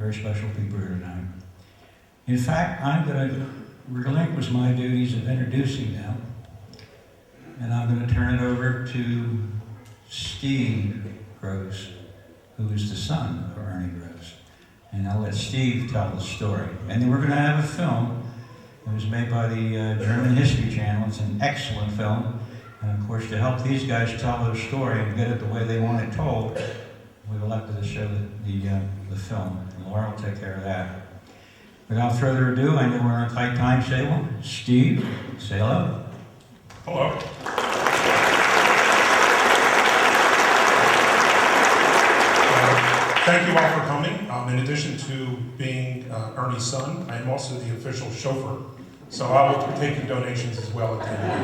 very special people here tonight. In fact, I'm going to relinquish my duties of introducing them, and I'm going to turn it over to Steve Gross, who is the son of Ernie Gross. And I'll let Steve tell the story. And then we're going to have a film. It was made by the German History Channel. It's an excellent film. And of course, to help these guys tell their story and get it the way they want it told, we've elected to show the film. And Laura will take care of that. Without further ado, I know we're on a tight time table. Steve, say hello. Hello. Thank you all for coming. In addition to being Ernie's son, I am also the official chauffeur, so I will be taking donations as well at the end of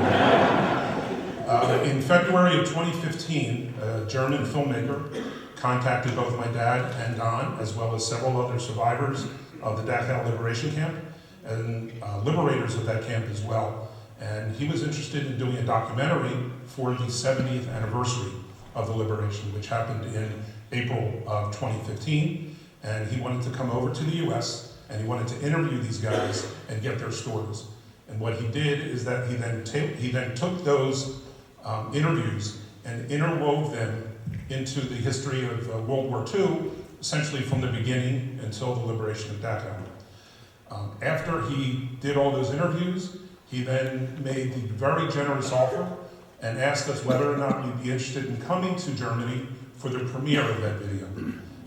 the year. In February of 2015, a German filmmaker contacted both my dad and Don, as well as several other survivors of the Dachau liberation camp, and liberators of that camp as well. And he was interested in doing a documentary for the 70th anniversary of the liberation, which happened in April of 2015, and he wanted to come over to the US and he wanted to interview these guys and get their stories. And what he did is that he then took those interviews and interwove them into the history of World War II, essentially from the beginning until the liberation of Dachau. After he did all those interviews, he then made the very generous offer and asked us whether or not we'd be interested in coming to Germany for the premiere of that video.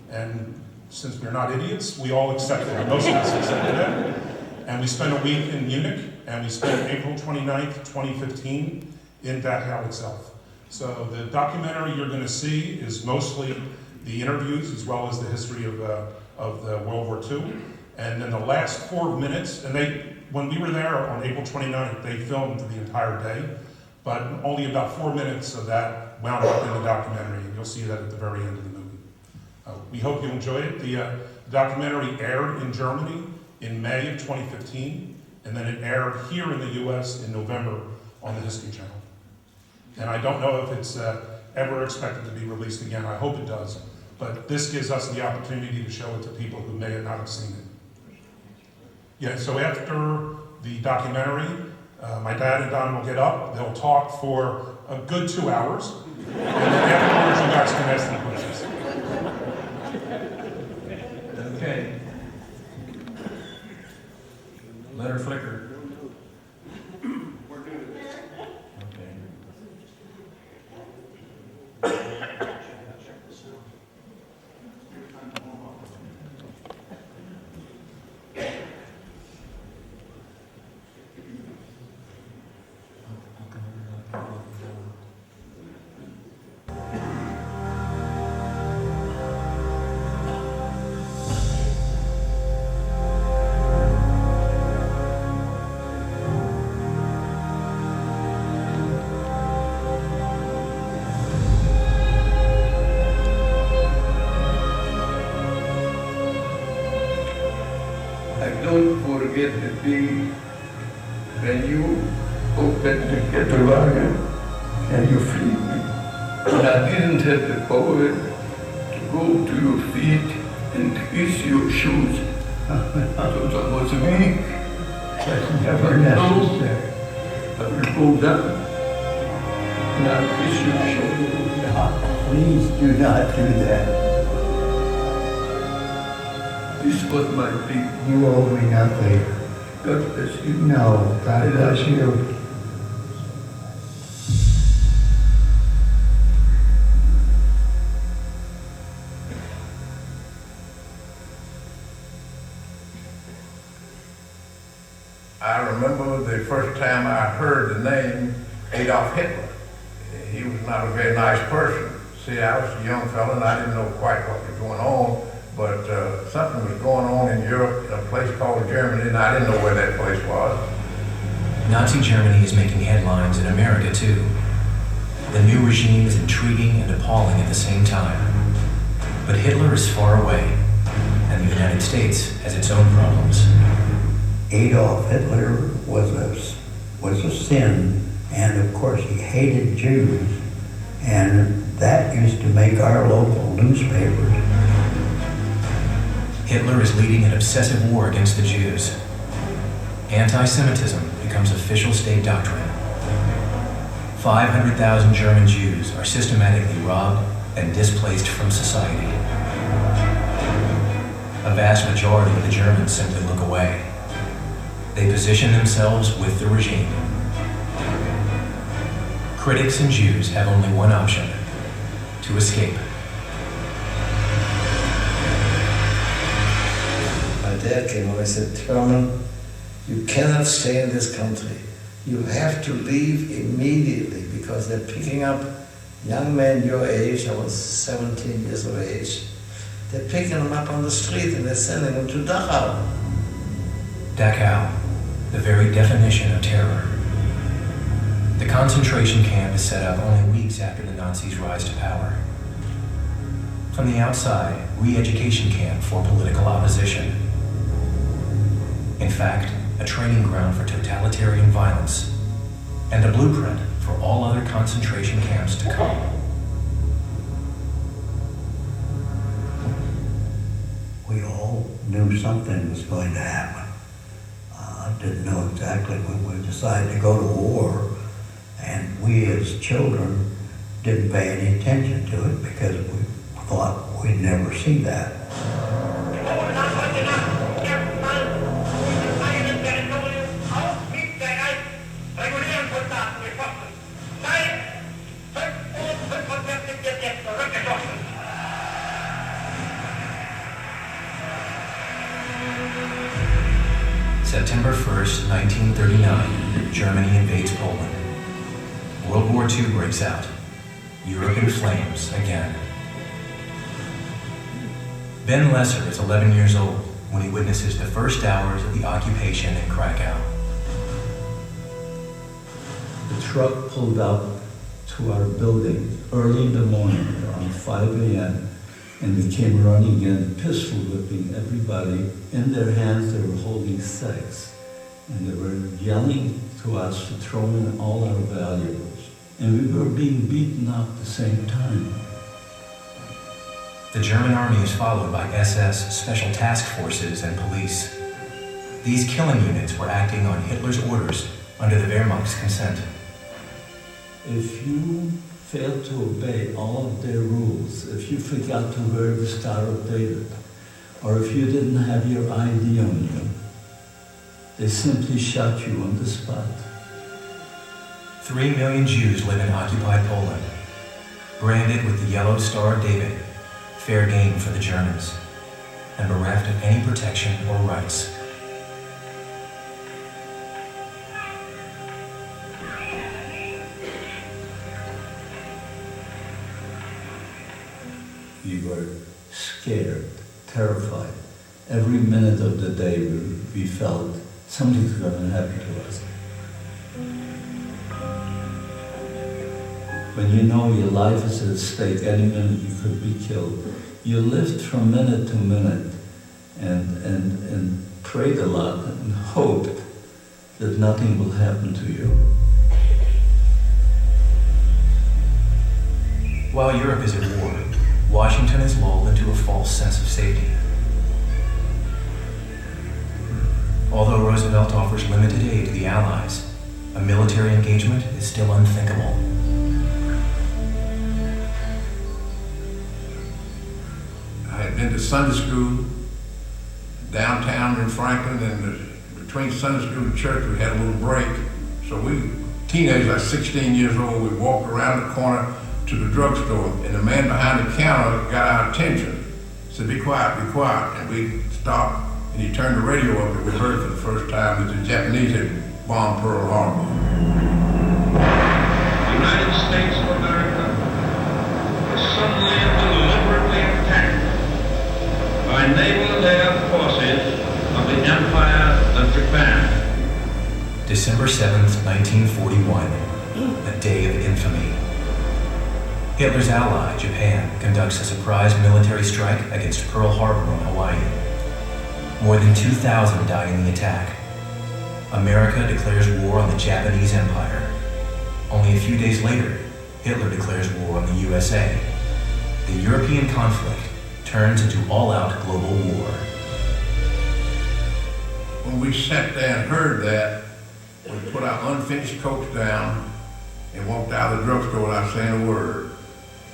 And since we're not idiots, we all accepted it. Most of us accepted it. And we spent a week in Munich, and we spent April 29th, 2015 in Dachau itself. So the documentary you're going to see is mostly the interviews as well as the history of the World War II. And then the last 4 minutes, and when we were there on April 29th, they filmed the entire day, but only about 4 minutes of that wound up in the documentary, and you'll see that at the very end of the movie. We hope you enjoy it. The documentary aired in Germany in May of 2015, and then it aired here in the US in November on the History Channel. And I don't know if it's ever expected to be released again. I hope it does. But this gives us the opportunity to show it to people who may not have seen it. Yeah, so after the documentary, my dad and Don will get up. They'll talk for a good 2 hours. And then afterwards, you guys can ask them questions. Okay. Let her flicker. Don't forget the day when you opened the kettle wagon and you freed me. And I didn't have the power to go to your feet and kiss your shoes. Because I was weak. That's never necessary. I will go down and I'll kiss your shoes. Please do not do that. This was my big. You owe me nothing. God bless you. No, God bless you. I remember the first time I heard the name Adolf Hitler. He was not a very nice person. See, I was a young fellow and I didn't know quite what was going on, but something was going on in Europe in a place called Germany, and I didn't know where that place was. Nazi Germany is making headlines in America too. The new regime is intriguing and appalling at the same time. But Hitler is far away, and the United States has its own problems. Adolf Hitler was a sin, and of course he hated Jews, and that used to make our local newspapers Hitler is leading an obsessive war against the Jews. Anti-Semitism becomes official state doctrine. 500,000 German Jews are systematically robbed and displaced from society. A vast majority of the Germans simply look away. They position themselves with the regime. Critics and Jews have only one option: to escape. My dad came over and said, Herman, you cannot stay in this country. You have to leave immediately because they're picking up young men your age. I was 17 years of age. They're picking them up on the street and they're sending them to Dachau. Dachau, the very definition of terror. The concentration camp is set up only weeks after the Nazis' rise to power. From the outside, re-education camp for political opposition. In fact, a training ground for totalitarian violence, and a blueprint for all other concentration camps to come. We all knew something was going to happen. Didn't know exactly when we decided to go to war, and we as children didn't pay any attention to it because we thought we'd never see that. September 1st, 1939, Germany invades Poland. World War II breaks out. Europe in flames again. Ben Lesser is 11 years old when he witnesses the first hours of the occupation in Krakow. The truck pulled up to our building early in the morning, around 5 a.m., and they came running in, pistol whipping everybody. In their hands, they were holding sacks, and they were yelling to us to throw in all our valuables. And we were being beaten up at the same time. The German army is followed by SS, special task forces, and police. These killing units were acting on Hitler's orders under the Wehrmacht's consent. If you failed to obey all of their rules, if you forgot to wear the Star of David, or if you didn't have your ID on you, they simply shot you on the spot. 3 million Jews live in occupied Poland, branded with the yellow Star of David, fair game for the Germans, and bereft of any protection or rights. We were scared, terrified. Every minute of the day we felt something's going to happen to us. When you know your life is at stake, any minute you could be killed, you lived from minute to minute and prayed a lot and hoped that nothing will happen to you. While Europe is at war, Washington is lulled into a false sense of safety. Although Roosevelt offers limited aid to the Allies, a military engagement is still unthinkable. I had been to Sunday school downtown in Franklin, and between Sunday school and church we had a little break. So we, teenagers, like 16 years old, we walked around the corner to the drugstore, and the man behind the counter got our attention. Said, be quiet, and we stopped, and he turned the radio up, and we heard for the first time that the Japanese had bombed Pearl Harbor. The United States of America was suddenly and deliberately attacked by naval and air forces of the Empire of Japan. December 7th, 1941, a day of infamy. Hitler's ally, Japan, conducts a surprise military strike against Pearl Harbor in Hawaii. More than 2,000 die in the attack. America declares war on the Japanese Empire. Only a few days later, Hitler declares war on the USA. The European conflict turns into all-out global war. When we sat there and heard that, we put our unfinished coats down and walked out of the drugstore without saying a word.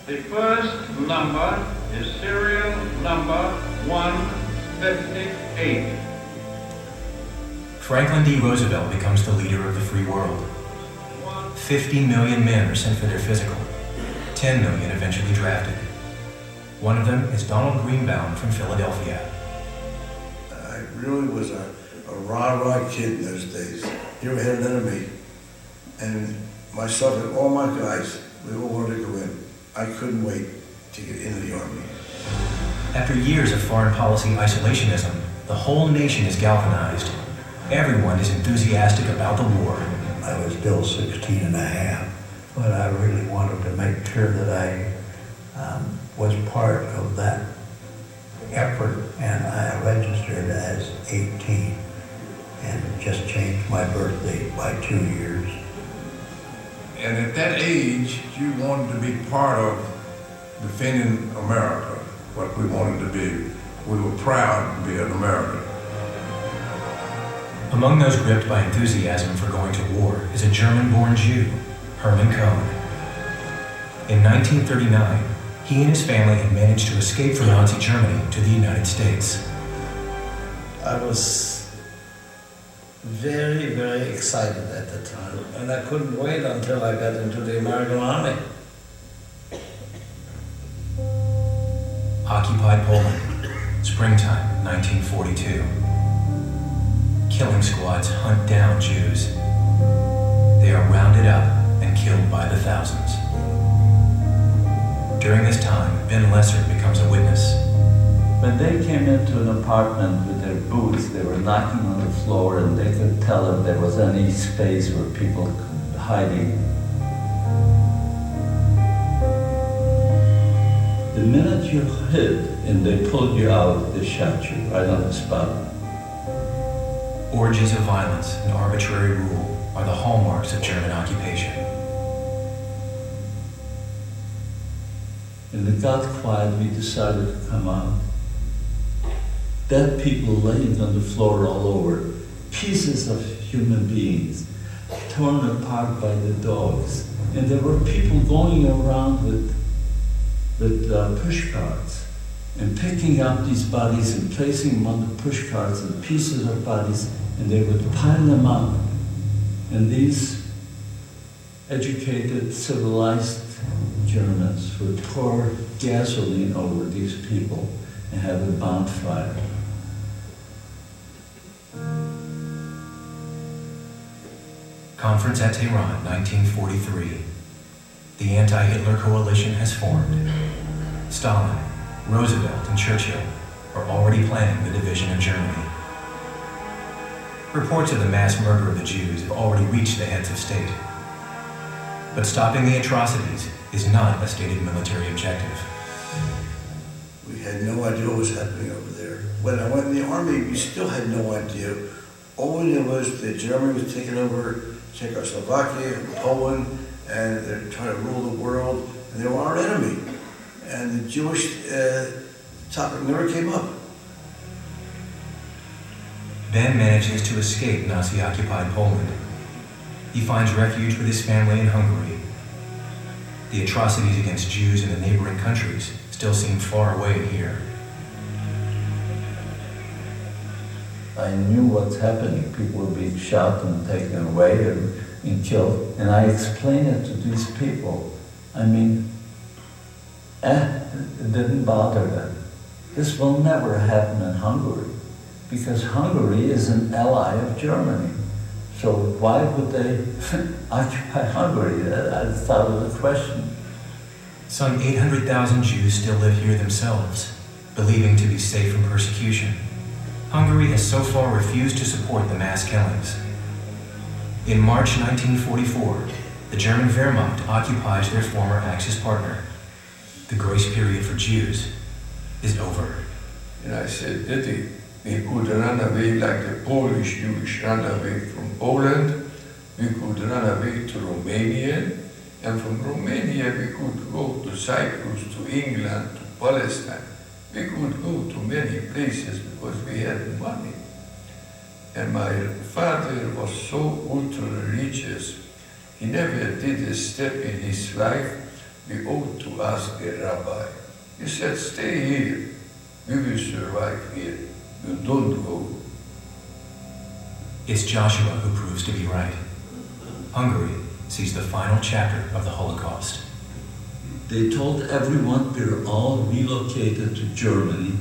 The first number is serial number 158. Franklin D. Roosevelt becomes the leader of the free world. 50 million men are sent for their physical. 10 million eventually drafted. One of them is Donald Greenbaum from Philadelphia. I really was a rah-rah kid in those days. Here we had an enemy, and myself and all my guys, we all wanted to go in. I couldn't wait to get into the Army. After years of foreign policy isolationism, the whole nation is galvanized. Everyone is enthusiastic about the war. I was still 16 and a half, but I really wanted to make sure that I was part of that effort, and I registered as 18 and just changed my birth date by 2 years. And at that age, you wanted to be part of defending America, what we wanted to be. We were proud to be an American. Among those gripped by enthusiasm for going to war is a German-born Jew, Hermann Cohen. In 1939, he and his family had managed to escape from Nazi Germany to the United States. I was very, very excited at the time, and I couldn't wait until I got into the American Army. Occupied Poland, springtime 1942. Killing squads hunt down Jews. They are rounded up and killed by the thousands. During this time, Ben Lesser becomes a witness. When they came into an apartment with their boots, they were knocking on the floor and they could tell if there was any space where people could hiding. The minute you hid and they pulled you out, they shot you right on the spot. Orgies of violence and arbitrary rule are the hallmarks of German occupation. When it got quiet, we decided to come out. Dead people laying on the floor all over, pieces of human beings, torn apart by the dogs. And there were people going around with push carts and picking up these bodies and placing them on the push carts and pieces of bodies, and they would pile them up. And these educated, civilized Germans would pour gasoline over these people and have a bonfire. Conference at Tehran, 1943. The anti-Hitler coalition has formed. Stalin, Roosevelt, and Churchill are already planning the division of Germany. Reports of the mass murder of the Jews have already reached the heads of state. But stopping the atrocities is not a stated military objective. We had no idea what was happening over there. When I went in the Army, we still had no idea. All we knew was that Germany was taking over Czechoslovakia and Poland, and they're trying to rule the world, and they were our enemy. And the Jewish topic never came up. Ben manages to escape Nazi-occupied Poland. He finds refuge with his family in Hungary. The atrocities against Jews in the neighboring countries still seem far away here. I knew what's happening. People were being shot and taken away and killed. And I explained it to these people. I mean, it didn't bother them. This will never happen in Hungary because Hungary is an ally of Germany. So why would they occupy Hungary? That's out of the question. Some 800,000 Jews still live here themselves, believing to be safe from persecution. Hungary has so far refused to support the mass killings. In March 1944, the German Wehrmacht occupies their former Axis partner. The grace period for Jews is over. And I said, Daddy, we could run away like the Polish Jews ran away from Poland. We could run away to Romania. And from Romania, we could go to Cyprus, to England, to Palestine. We could go to many places because we had money. And my father was so ultra-religious, he never did a step in his life we ought to ask a rabbi. He said, stay here, we will survive here, you don't go. It's Joshua who proves to be right. Hungary sees the final chapter of the Holocaust. They told everyone we're all relocated to Germany,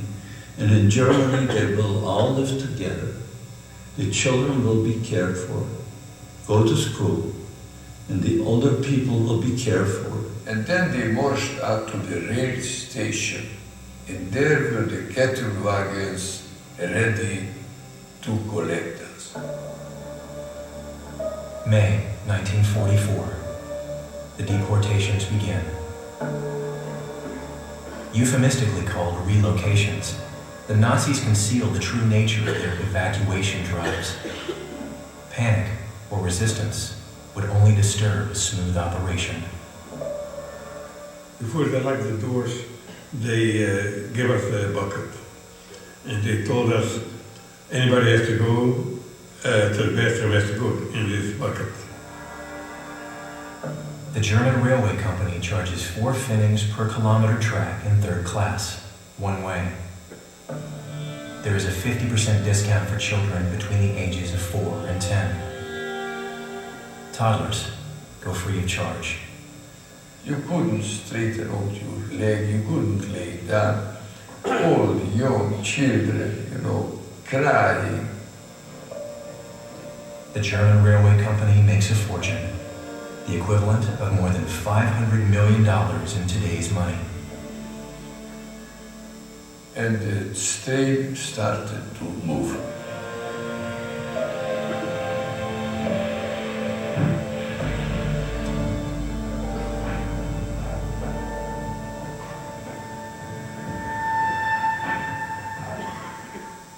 and in Germany they will all live together. The children will be cared for, go to school, and the older people will be cared for. And then they marched out to the rail station, and there were the cattle wagons ready to collect us. May 1944. The deportations begin. Euphemistically called relocations, the Nazis concealed the true nature of their evacuation drives. Panic or resistance would only disturb a smooth operation. Before they locked the doors, they gave us a bucket. And they told us anybody has to go to the bathroom, has to go in this bucket. The German railway company charges 4 pfennigs per kilometer track in third class, one way. There is a 50% discount for children between the ages of 4 and 10. Toddlers go free of charge. You couldn't straighten out your leg, you couldn't lay down. All the young children, crying. The German railway company makes a fortune, the equivalent of more than $500 million in today's money. And the train started to move.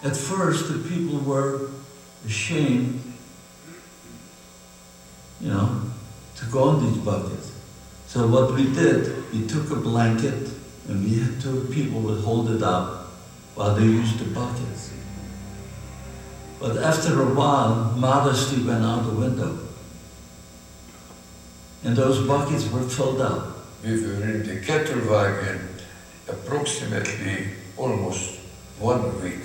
At first, the people were ashamed, to go in these buckets. So what we did, we took a blanket and we had 2 people would hold it up while they used the buckets. But after a while, modesty went out the window. And those buckets were filled up. We were in the cattle wagon approximately almost 1 week.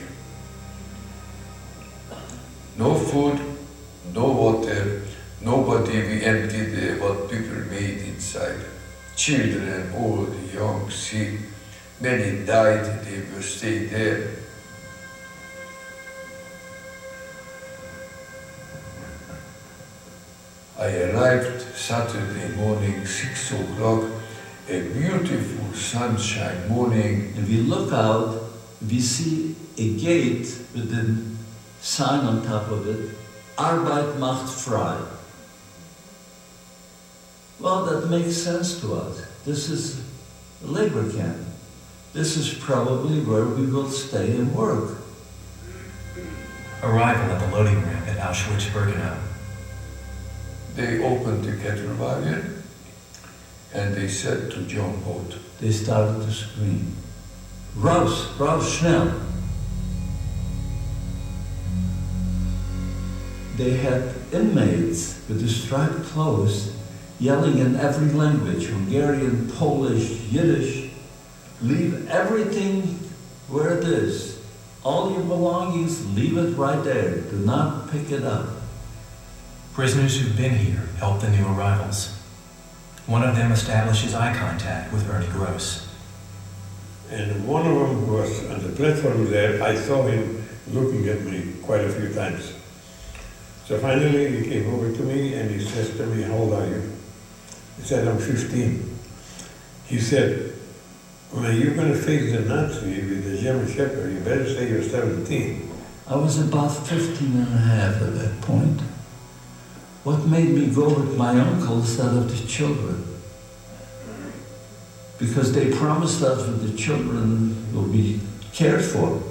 No food, no water, nobody, we emptied what people made inside. Children, old, young, sick, many died, they were staying there. I arrived Saturday morning, 6 o'clock, a beautiful sunshine morning. And we look out, we see a gate with a sign on top of it, Arbeit macht frei. Well, that makes sense to us. This is a labor camp. This is probably where we will stay and work. Arrival at the loading ramp at Auschwitz-Birkenau. They opened the cattle wagon and they said to John Boat. They started to scream, Raus, raus, schnell. They had inmates with the striped clothes yelling in every language, Hungarian, Polish, Yiddish, leave everything where it is. All your belongings, leave it right there. Do not pick it up. Prisoners who've been here help the new arrivals. One of them establishes eye contact with Ernie Gross. And one of them was on the platform there. I saw him looking at me quite a few times. So finally he came over to me and he says to me, how old are you? He said, I'm 15. He said, when you're going to face the Nazi with the German Shepherd, you better say you're 17. I was about 15 and a half at that point. What made me go with my uncle instead of the children? Because they promised us that the children will be cared for.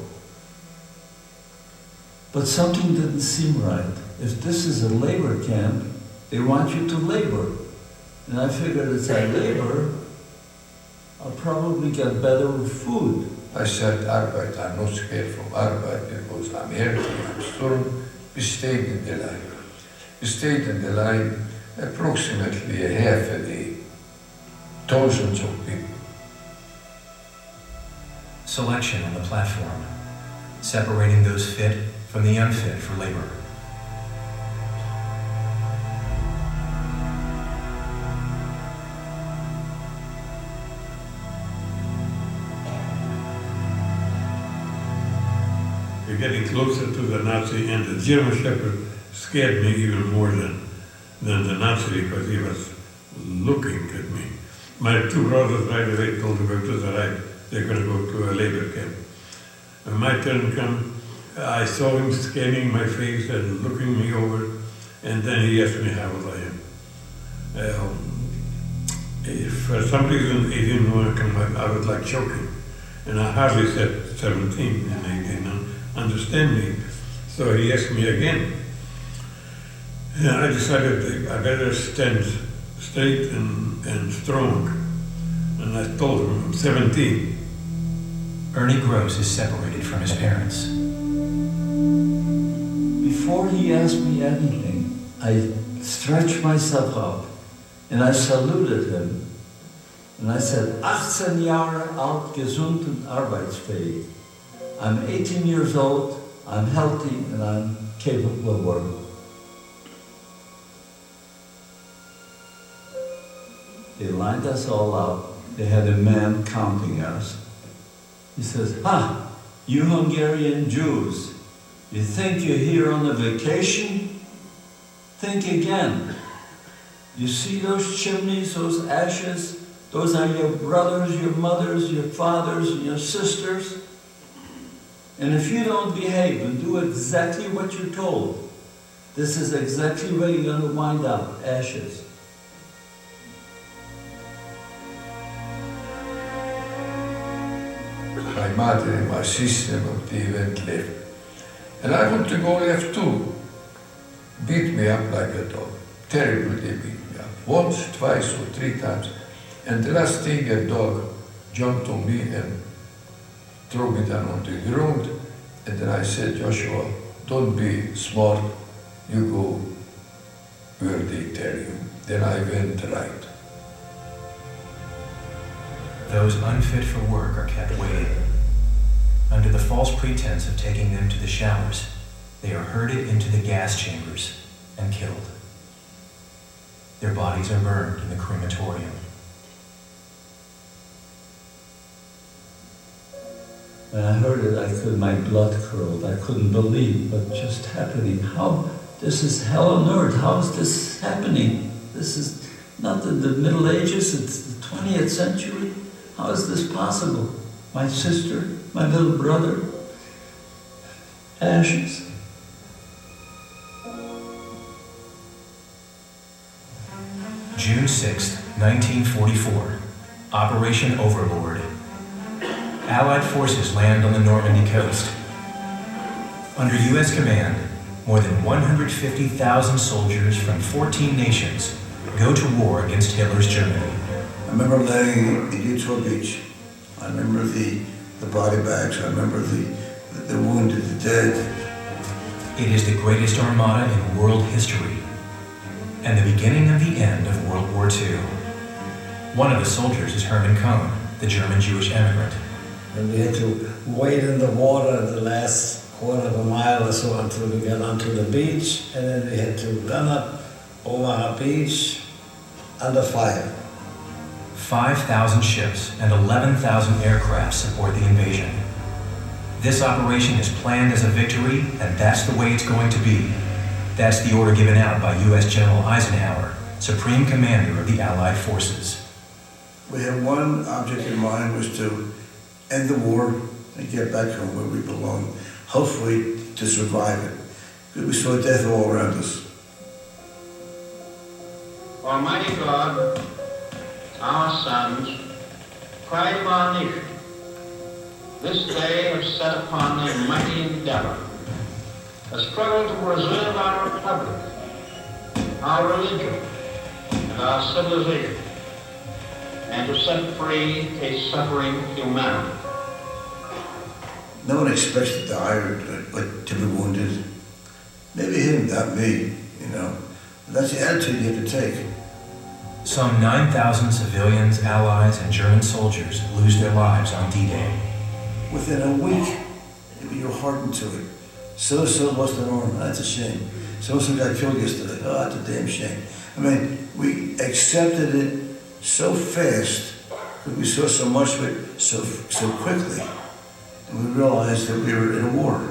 But something didn't seem right. If this is a labor camp, they want you to labor. And I figured if I labor, I'll probably get better food. I said, Arbeit, I'm not scared from Arbeit because I'm healthy, I'm strong, we stayed in the line. We stayed in the line approximately a half a day. Thousands of people. Selection on the platform, separating those fit from the unfit for labor. We're getting closer to the Nazi, and the German Shepherd scared me even more than the Nazi because he was looking at me. My two brothers right away told me to the right, they're going to go to a labor camp. When my turn came, I saw him scanning my face and looking me over, and then he asked me how old I am. If for some reason he didn't want to come back, I was like choking. And I hardly said 17, and he didn't understand me. So he asked me again. And I decided I better stand straight and strong. And I told him, I'm 17. Ernie Gross is separated from his parents. Before he asked me anything, I stretched myself up and I saluted him. And I said, 18 Jahre alt, gesund und arbeitsfähig. I'm 18 years old, I'm healthy, and I'm capable of work. They lined us all up. They had a man counting us. He says, you Hungarian Jews, you think you're here on a vacation? Think again. You see those chimneys, those ashes? Those are your brothers, your mothers, your fathers, and your sisters. And if you don't behave and do exactly what you're told, this is exactly where you're going to wind up, ashes. My mother and my sister, they went left. And I want to go left too. Beat me up like a dog. Terribly they beat me up. Once, twice, or 3 times. And the last thing, a dog jumped on me and threw me down on the ground. And then I said, Joshua, don't be smart. You go where they tell you. Then I went right. Those unfit for work are kept waiting. Under the false pretense of taking them to the showers, they are herded into the gas chambers and killed. Their bodies are burned in the crematorium. When I heard it, my blood curled. I couldn't believe what just happening. How, this is hell on earth. How is this happening? This is not the Middle Ages, it's the 20th century. How is this possible? My sister, my little brother, ashes. June 6, 1944, Operation Overlord. Allied forces land on the Normandy coast. Under U.S. command, more than 150,000 soldiers from 14 nations go to war against Hitler's Germany. I remember laying in Utah Beach. I remember the body bags. I remember the wounded, the dead. It is the greatest armada in world history and the beginning of the end of World War II. One of the soldiers is Herman Cohn, the German Jewish immigrant. And we had to wade in the water the last quarter of a mile or so until we got onto the beach, and then we had to run up Omaha Beach under fire. 5,000 ships and 11,000 aircraft support the invasion. This operation is planned as a victory, and that's the way it's going to be. That's the order given out by U.S. General Eisenhower, Supreme Commander of the Allied Forces. We had one object in mind, was to end the war and get back home where we belong, hopefully to survive it. Because we saw death all around us. Almighty God, our sons, pride of our nation, this day have set upon a mighty endeavor, a struggle to preserve our republic, our religion, and our civilization, and to set free a suffering humanity. No one expects to die or to be wounded. Maybe him, not me, you know. But that's the attitude you have to take. Some 9,000 civilians, allies, and German soldiers lose their lives on D-Day. Within a week, you're hardened to it. So-so lost an arm, that's a shame. So-so got killed yesterday, oh, that's a damn shame. I mean, we accepted it so fast, because we saw so much of it so quickly, and we realized that we were in a war.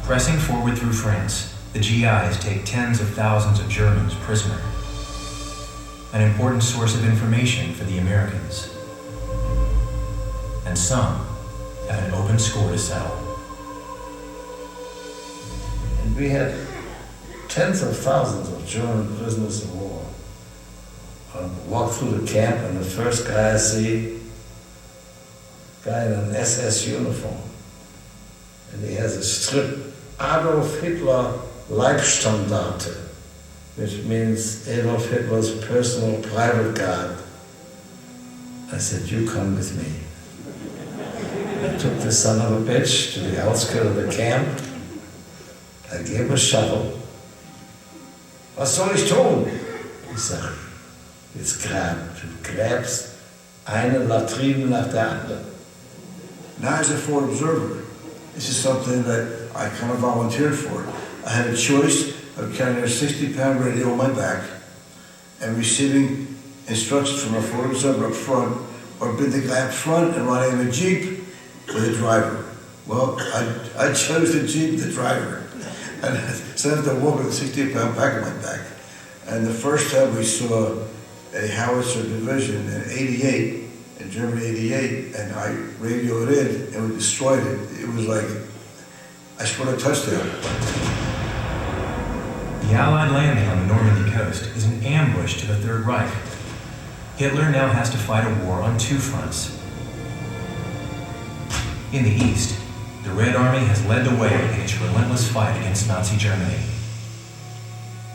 Pressing forward through France, the GIs take tens of thousands of Germans prisoner. An important source of information for the Americans. And some have an open score to settle. And we had tens of thousands of German prisoners of war. I walked through the camp, and the first guy I see, guy in an SS uniform, and he has a strip, Adolf Hitler Leibstandarte, which means Adolf Hitler's personal private guard. I said, you come with me. I took the son of a bitch to the outskirts of the camp. I gave him a shuttle. Was soll ich tun? Ich sag, jetzt grab. Du grabst eine Latrine nach der anderen. Now as a foreign observer, this is something that I kind of volunteered for. I had a choice of carrying a 60-pound radio on my back and receiving instructions from a foreign observer up front, or being the guy up front and riding in a Jeep with a driver. Well, I chose the Jeep, the driver. And so I had to walk with a 60-pound pack on my back. And the first time we saw a howitzer division in 88, in Germany 88, and I radioed in and we destroyed it. It was like, I scored a touchdown. The Allied landing on the Normandy coast is an ambush to the Third Reich. Hitler now has to fight a war on two fronts. In the east, the Red Army has led the way in its relentless fight against Nazi Germany.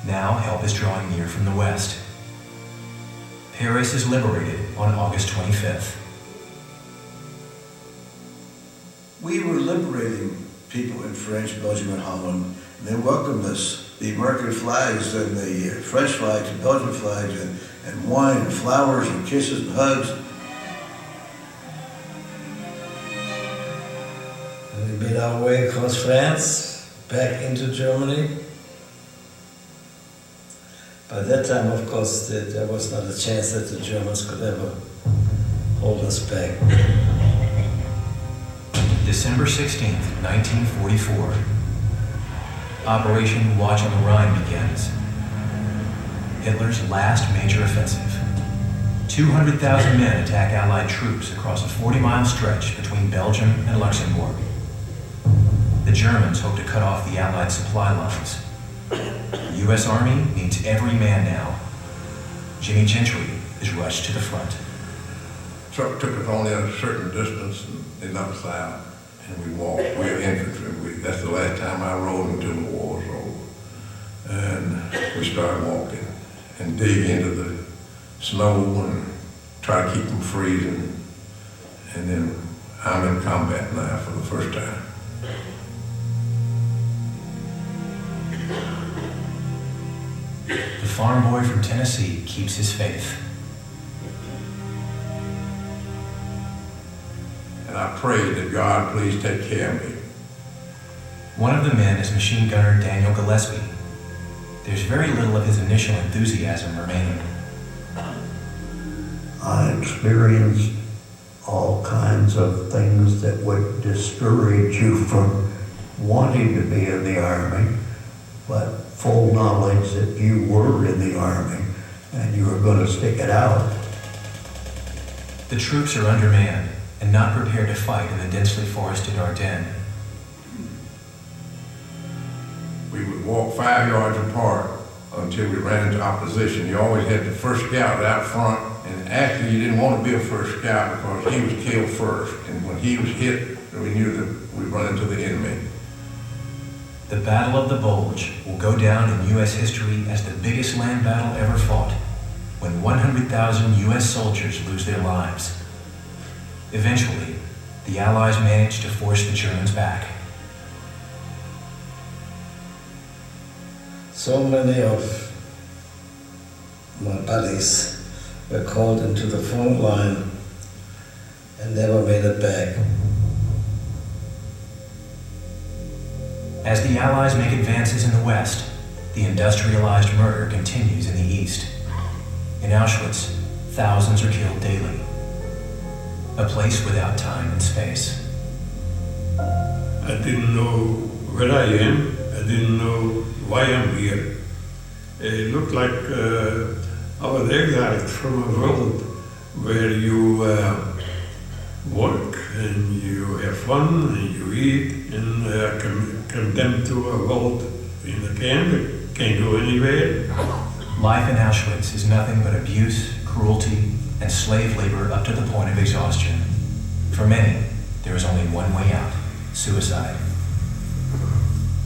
Now help is drawing near from the west. Paris is liberated on August 25th. We were liberating people in France, Belgium, and Holland, and they welcomed us. The American flags and the French flags and Belgian flags and wine and flowers and kisses and hugs. And we made our way across France, back into Germany. By that time, of course, there was not a chance that the Germans could ever hold us back. December 16th, 1944. Operation Watch on the Rhine begins. Hitler's last major offensive. 200,000 men attack Allied troops across a 40-mile stretch between Belgium and Luxembourg. The Germans hope to cut off the Allied supply lines. The U.S. Army needs every man now. Jimmy Gentry is rushed to the front. Truck took us only a certain distance and they knocked us out, and we walked. We were infantry. That's the last time I rode until the war was over. And we started walking and dig into the snow and try to keep from freezing. And then I'm in combat now for the first time. The farm boy from Tennessee keeps his faith. And I prayed that God please take care of me. One of the men is machine gunner Daniel Gillespie. There's very little of his initial enthusiasm remaining. I experienced all kinds of things that would discourage you from wanting to be in the Army, but full knowledge that you were in the Army and you were going to stick it out. The troops are undermanned and not prepared to fight in the densely forested Ardennes. We would walk 5 yards apart until we ran into opposition. You always had the first scout out front, and actually you didn't want to be a first scout because he was killed first. And when he was hit, we knew that we'd run into the enemy. The Battle of the Bulge will go down in U.S. history as the biggest land battle ever fought, when 100,000 U.S. soldiers lose their lives. Eventually, the Allies managed to force the Germans back. So many of my buddies were called into the front line and never made it back. As the Allies make advances in the West, the industrialized murder continues in the East. In Auschwitz, thousands are killed daily. A place without time and space. I didn't know where I am. I didn't know why I'm here. It looked like I was exiled from a world where you work and you have fun and you eat, and condemned to a world in the camp that can't go anywhere. Life in Auschwitz is nothing but abuse, cruelty, and slave labor up to the point of exhaustion. For many, there is only one way out: suicide.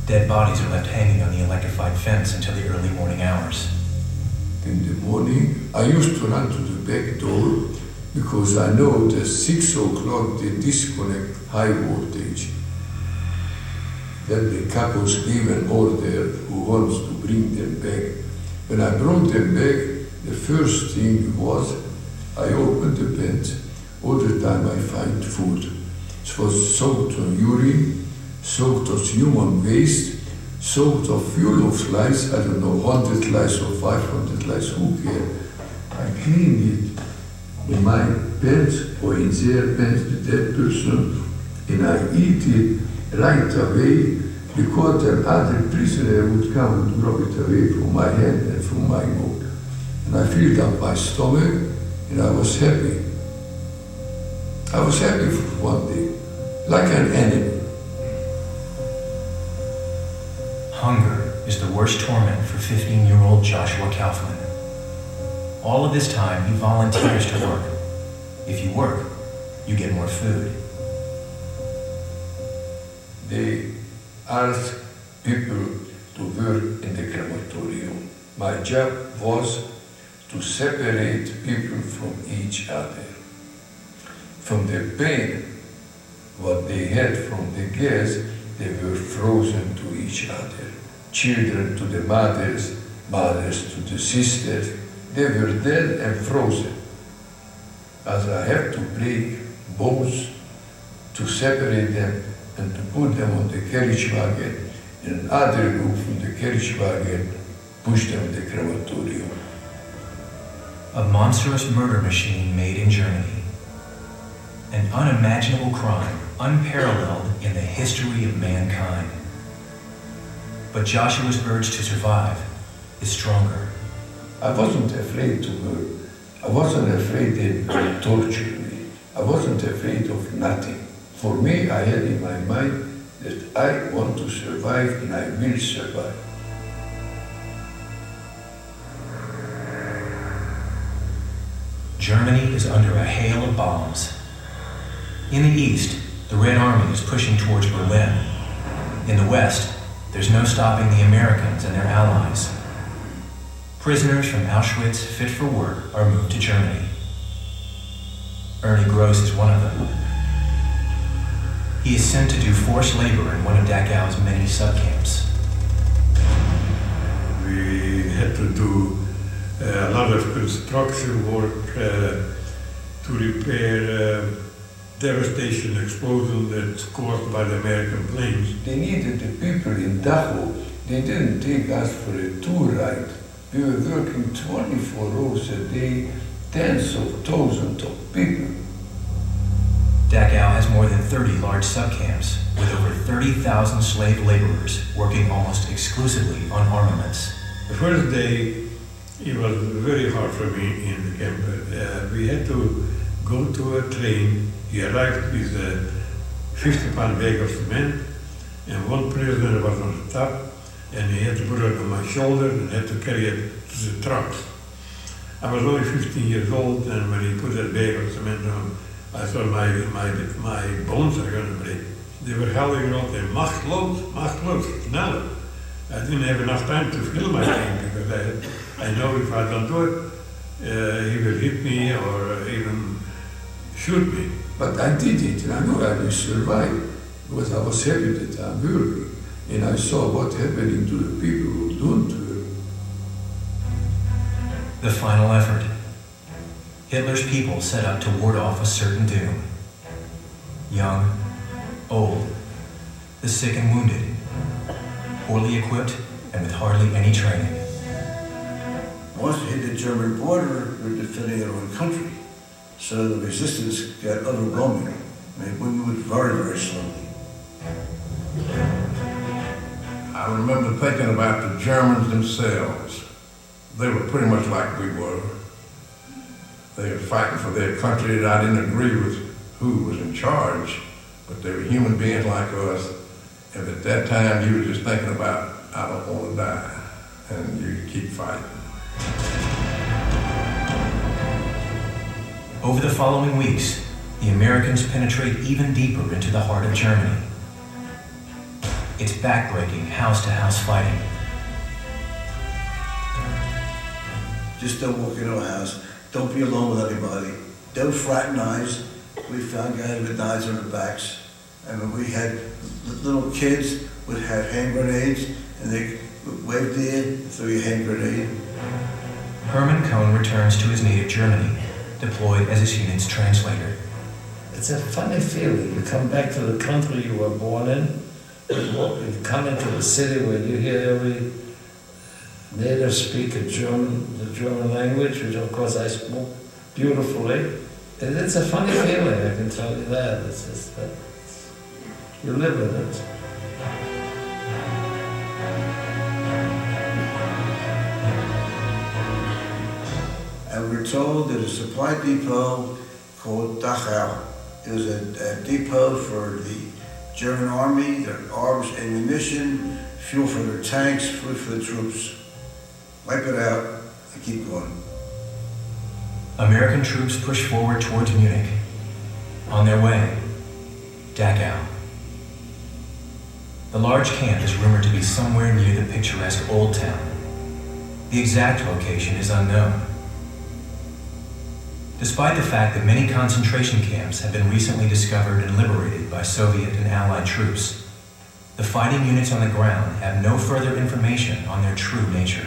Dead bodies are left hanging on the electrified fence until the early morning hours. In the morning, I used to run to the back door because I know that 6 o'clock they disconnect high voltage. Then the couples gave an order who wants to bring them back. When I brought them back, the first thing was I opened the bed. All the time I find food. It was soaked on urine, soaked of human waste, soaked of fuel of lice, I don't know, 100 lice or 500 lice, who cares? I cleaned it in my pants or in their pants, the dead person, and I eat it right away, because an other prisoner would come and rub it away from my hand and from my mouth. And I filled up my stomach, and I was happy. I was happy for one day, like an animal. Hunger is the worst torment for 15-year-old Joshua Kaufman. All of this time, he volunteers to work. If you work, you get more food. They asked people to work in the crematorium. My job was to separate people from each other. From the pain, what they had from the gas, they were frozen to each other. Children to the mothers, mothers to the sisters, they were dead and frozen. As I had to break bones to separate them and to put them on the carriage wagon, and another group from the carriage wagon pushed them in the crematorium. A monstrous murder machine made in Germany. An unimaginable crime, unparalleled in the history of mankind. But Joshua's urge to survive is stronger. I wasn't afraid to work. I wasn't afraid they would torture me. I wasn't afraid of nothing. For me, I had in my mind that I want to survive and I will survive. Germany is under a hail of bombs. In the east, the Red Army is pushing towards Berlin. In the west, there's no stopping the Americans and their allies. Prisoners from Auschwitz fit for work are moved to Germany. Ernie Gross is one of them. He is sent to do forced labor in one of Dachau's many subcamps. We had to do a lot of construction work to repair devastation explosion that's caused by the American planes. They needed the people in Dachau. They didn't take us for a tour ride. We were working 24 hours a day, tens of thousands of people. Dachau has more than 30 large subcamps, with over 30,000 slave laborers working almost exclusively on armaments. The first day, it was very hard for me in the camp. We had to go to a train. He arrived with a 50-pound bag of cement, and one prisoner was on the top, and he had to put it on my shoulder and had to carry it to the truck. I was only 15 years old, and when he put that bag of cement on, I thought my bones are going to break. They were hollering out there, mach los, sneller. I didn't have enough time to film my thing because I know if I don't do it, he will hit me or even shoot me. But I did it, and I know I will survive, because I was happy that I'm working, and I saw what happening to the people who don't work. The final effort. Hitler's people set out to ward off a certain doom. Young, old, the sick and wounded, poorly equipped and with hardly any training. Once they hit the German border, they're defending their own country. So the resistance got overwhelming. I mean, we moved very, very slowly. I remember thinking about the Germans themselves. They were pretty much like we were. They were fighting for their country, and I didn't agree with who was in charge, but they were human beings like us. And at that time, you were just thinking about, I don't want to die, and you keep fighting. Over the following weeks, the Americans penetrate even deeper into the heart of Germany. It's backbreaking house-to-house fighting. Just don't walk into a house. Don't be alone with anybody. Don't fraternize. We found guys with knives on their backs. And when we had little kids would have hand grenades, and they waved in and throw you a hand grenade. Hermann Cohn returns to his native Germany, deployed as his unit's translator. It's a funny feeling. You come back to the country you were born in, you come into the city where you hear every native speaker German, the German language, which of course I spoke beautifully. And it's a funny feeling, I can tell you that. It's just that you live with it. And we're told that a supply depot called Dachau. It was a depot for the German army, their arms, ammunition, fuel for their tanks, food for the troops. Wipe it out and keep going. American troops push forward towards Munich. On their way, Dachau. The large camp is rumored to be somewhere near the picturesque Old Town. The exact location is unknown. Despite the fact that many concentration camps have been recently discovered and liberated by Soviet and Allied troops, the fighting units on the ground have no further information on their true nature.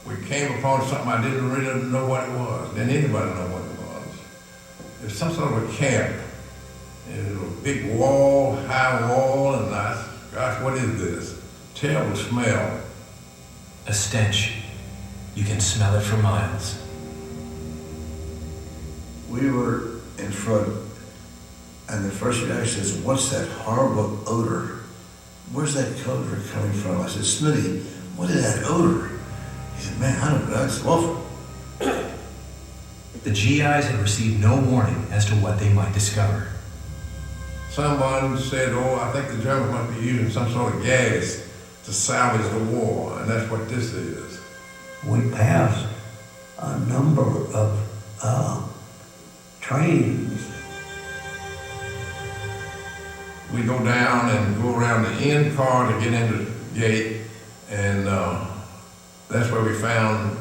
We came upon something I didn't really know what it was. Didn't anybody know what it was. It was some sort of a camp. It was a big wall, high wall, and I said, gosh, what is this? Terrible smell. A stench. You can smell it for miles. We were in front, and the first reaction is, what's that horrible odor? Where's that odor coming from? I said, Smitty, what is that odor? He said, man, I don't know, it's awful. The GIs had received no warning as to what they might discover. Someone said, oh, I think the Germans must be using some sort of gas to salvage the war, and that's what this is. We passed a number of trains. We go down and go around the end car to get into the gate, and that's where we found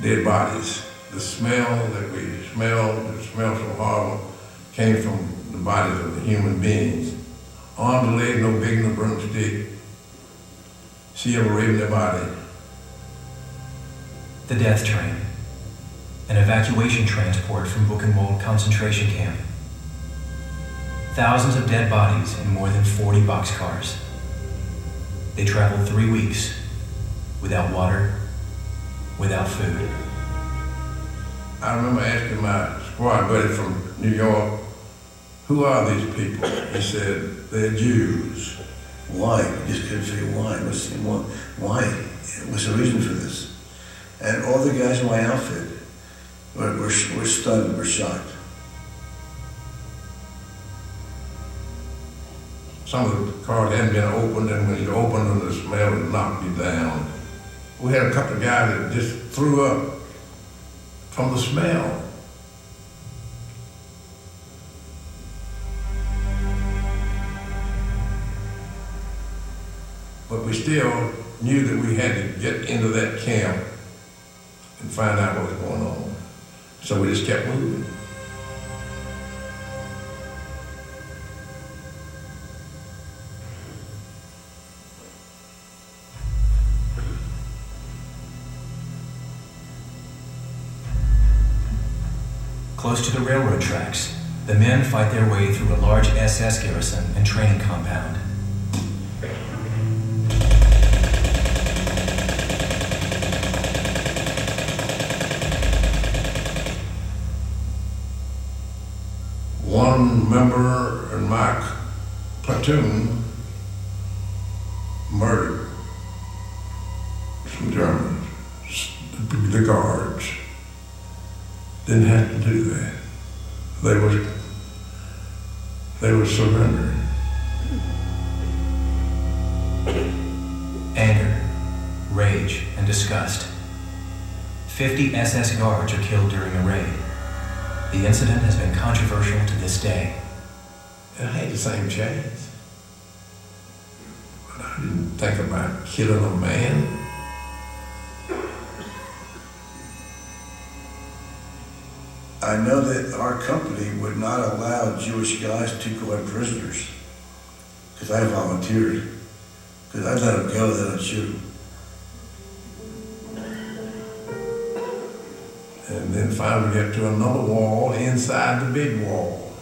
dead bodies. The smell that we smelled, it smelled so horrible, came from the bodies of the human beings. Arms and legs no bigger than a broomstick. See ever raising their body. The death train. An evacuation transport from Buchenwald concentration camp. Thousands of dead bodies in more than 40 boxcars. They traveled 3 weeks without water, without food. I remember asking my squad buddy from New York, who are these people? He said, they're Jews. Why? We just couldn't figure why. Why? What's the reason for this? And all the guys in my outfit were stunned, were shocked. Some of the cars hadn't been opened, and when you opened them, the smell would knock you down. We had a couple of guys that just threw up from the smell. But we still knew that we had to get into that camp and find out what was going on. So we just kept moving. Close to the railroad tracks, the men fight their way through a large SS garrison and training compound. One member in my platoon murdered some Germans, the guards. Didn't have to do that. They were surrendering. Anger, rage, and disgust. 50 SS guards are killed during a raid. The incident has been controversial to this day. I had the same chance. But I didn't think about killing a man. I know that our company would not allow Jewish guys to go as prisoners, because I volunteered. Because I'd let them go, then I'd shoot them. And then finally we got to another wall inside the big wall.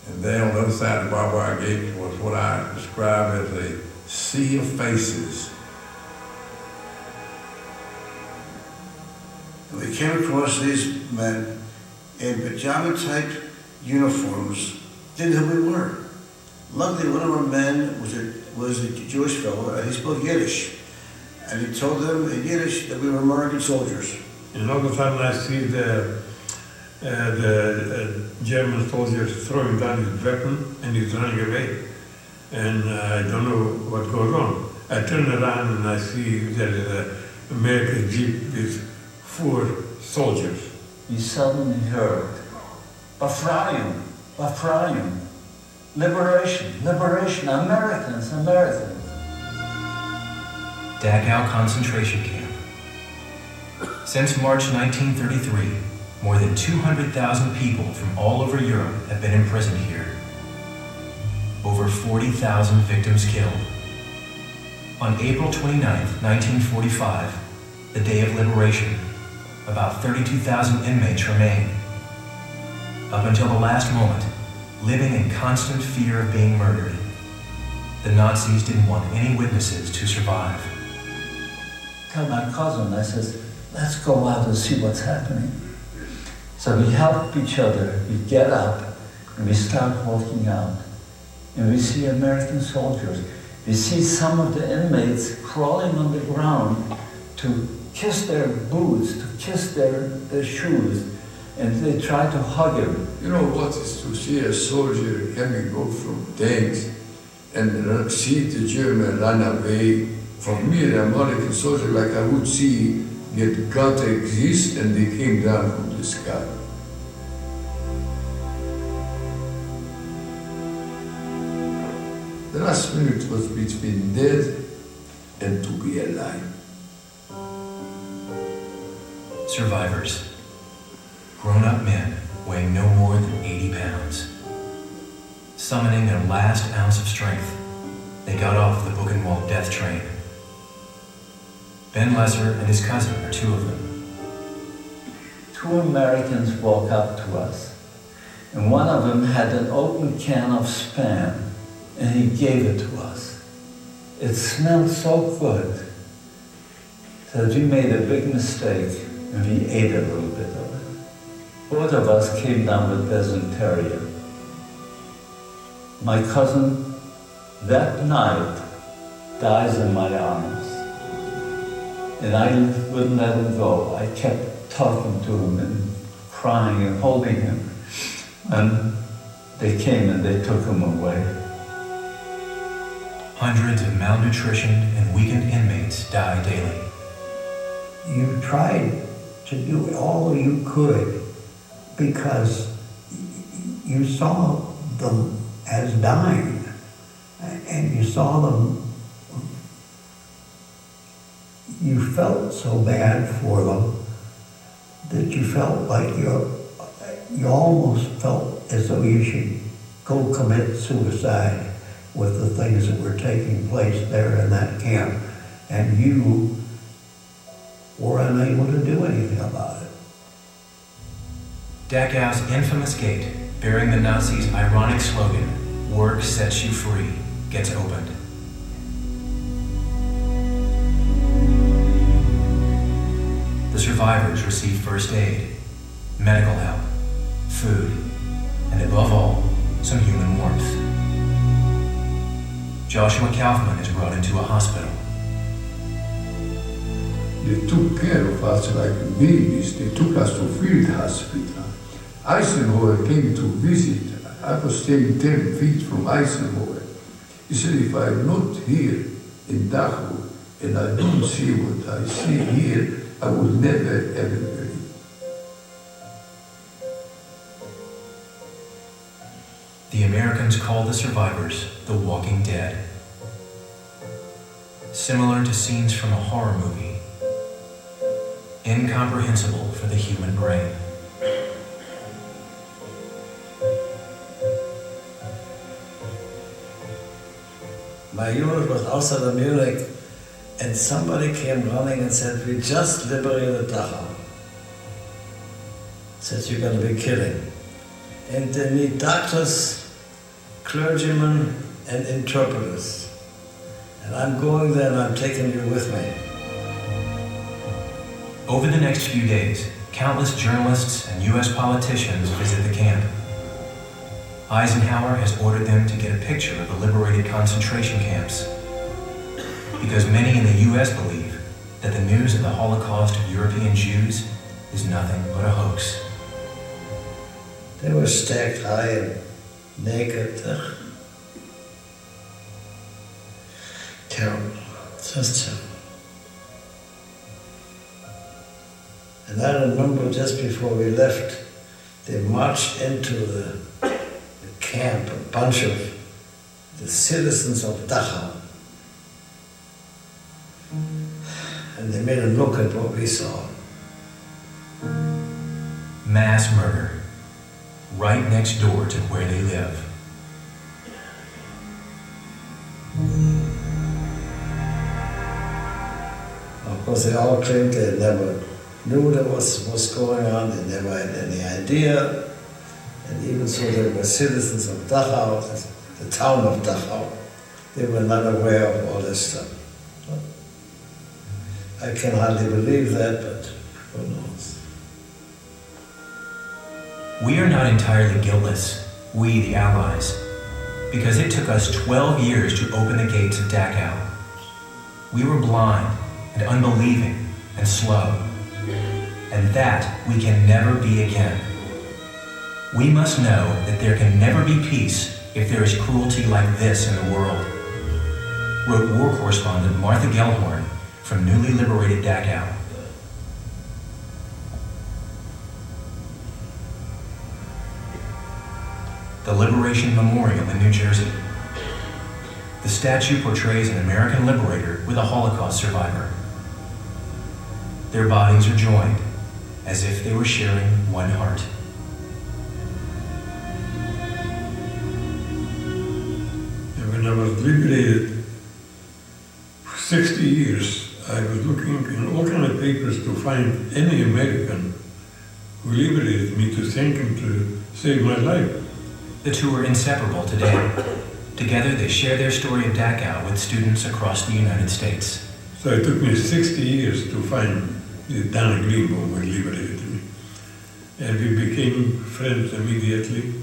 And there on the other side of the barbed wire gate was what I describe as a sea of faces. And we came across these men in pajama-type uniforms, didn't know who we were. Luckily, one of our men was a Jewish fellow, and he spoke Yiddish. And he told them in Yiddish that we were American soldiers. And all of a sudden I see the German soldiers throwing down his weapon and he's running away. And I don't know what goes on. I turn around and I see there is an American Jeep with 4 soldiers. You suddenly heard, Befreiung, Befreiung, liberation, liberation, Americans, Americans. Dachau concentration camp. Since March 1933, more than 200,000 people from all over Europe have been imprisoned here. Over 40,000 victims killed. On April 29, 1945, the day of liberation, about 32,000 inmates remain. Up until the last moment, living in constant fear of being murdered. The Nazis didn't want any witnesses to survive. Tell my cousin, I says, let's go out and see what's happening. So we help each other, we get up, and we start walking out. And we see American soldiers. We see some of the inmates crawling on the ground to kiss their boots, to kiss their shoes, and they try to hug him. You know what is to see a soldier coming out from tanks and see the German run away. For me, the American soldier, like I would see, get God exist and they came down from the sky. The last minute was between dead and to be alive. Survivors. Grown-up men weighing no more than 80 pounds. Summoning their last ounce of strength, they got off the Buchenwald death train. Ben Lesser and his cousin are 2 of them. 2 Americans walk up to us, and one of them had an open can of Spam, and he gave it to us. It smelled so good that we made a big mistake, and we ate a little bit of it. Both of us came down with dysentery. My cousin, that night, dies in my arms. And I wouldn't let him go. I kept talking to him and crying and holding him. And they came and they took him away. Hundreds of malnutrition and weakened inmates die daily. You tried to do all you could because you saw them as dying, and you saw them, you felt so bad for them that you felt like you almost felt as though you should go commit suicide with the things that were taking place there in that camp, and you were unable to do anything about it. Dachau's infamous gate, bearing the Nazis' ironic slogan, "Work sets you free," gets opened. The survivors receive first aid, medical help, food, and above all, some human warmth. Joshua Kaufman is brought into a hospital. They took care of us like babies. They took us to field hospital. Eisenhower came to visit. I was staying 10 feet from Eisenhower. He said, if I'm not here in Dachau and I don't see what I see here, I will never ever believe. The Americans called the survivors the Walking Dead. Similar to scenes from a horror movie, incomprehensible for the human brain. My unit was outside of Munich, and somebody came running and said, we just liberated Dachau. Said, you're going to be kidding. And they need doctors, clergymen, and interpreters. And I'm going there and I'm taking you with me. Over the next few days, countless journalists and U.S. politicians visit the camp. Eisenhower has ordered them to get a picture of the liberated concentration camps, because many in the U.S. believe that the news of the Holocaust of European Jews is nothing but a hoax. They were stacked high and naked. Ugh. Terrible, just terrible. And I remember just before we left, they marched into the camp, a bunch of the citizens of Dachau. And they made them look at what we saw. Mass murder, right next door to where they live. Of course, they all claimed they never knew that what's going on, they never had any idea. And even so, they were citizens of Dachau, the town of Dachau. They were not aware of all this stuff. I can hardly believe that, but who knows? We are not entirely guiltless, we the Allies, because it took us 12 years to open the gates of Dachau. We were blind and unbelieving and slow, and that we can never be again. We must know that there can never be peace if there is cruelty like this in the world, wrote war correspondent Martha Gellhorn from newly liberated Dachau. The Liberation Memorial in New Jersey. The statue portrays an American liberator with a Holocaust survivor. Their bodies are joined, as if they were sharing one heart. When I was liberated for 60 years, I was looking in all kinds of papers to find any American who liberated me, to thank him, to save my life. The two are inseparable today. Together they share their story of Dachau with students across the United States. So it took me 60 years to find Dana Greenbaum who liberated me. And we became friends immediately.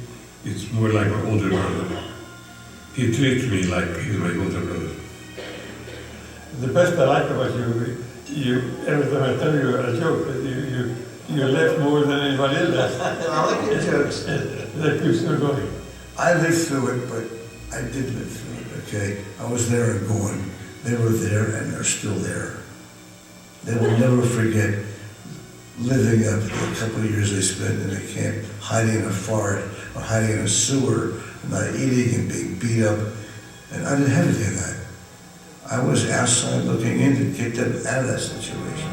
It's more like my older brother. He treats me like he's my older brother. The best I like about you, every time I tell you a joke, you laugh more than anybody else. I like your jokes. That keeps you going. I lived through it, but I did live through it. okay? I was there and going. They were there and they're still there. They will never forget living up the couple of years they spent in the camp, hiding in a fort or hiding in a sewer, not eating and being beat up. And I didn't have any of that. I was outside looking in to get them out of that situation.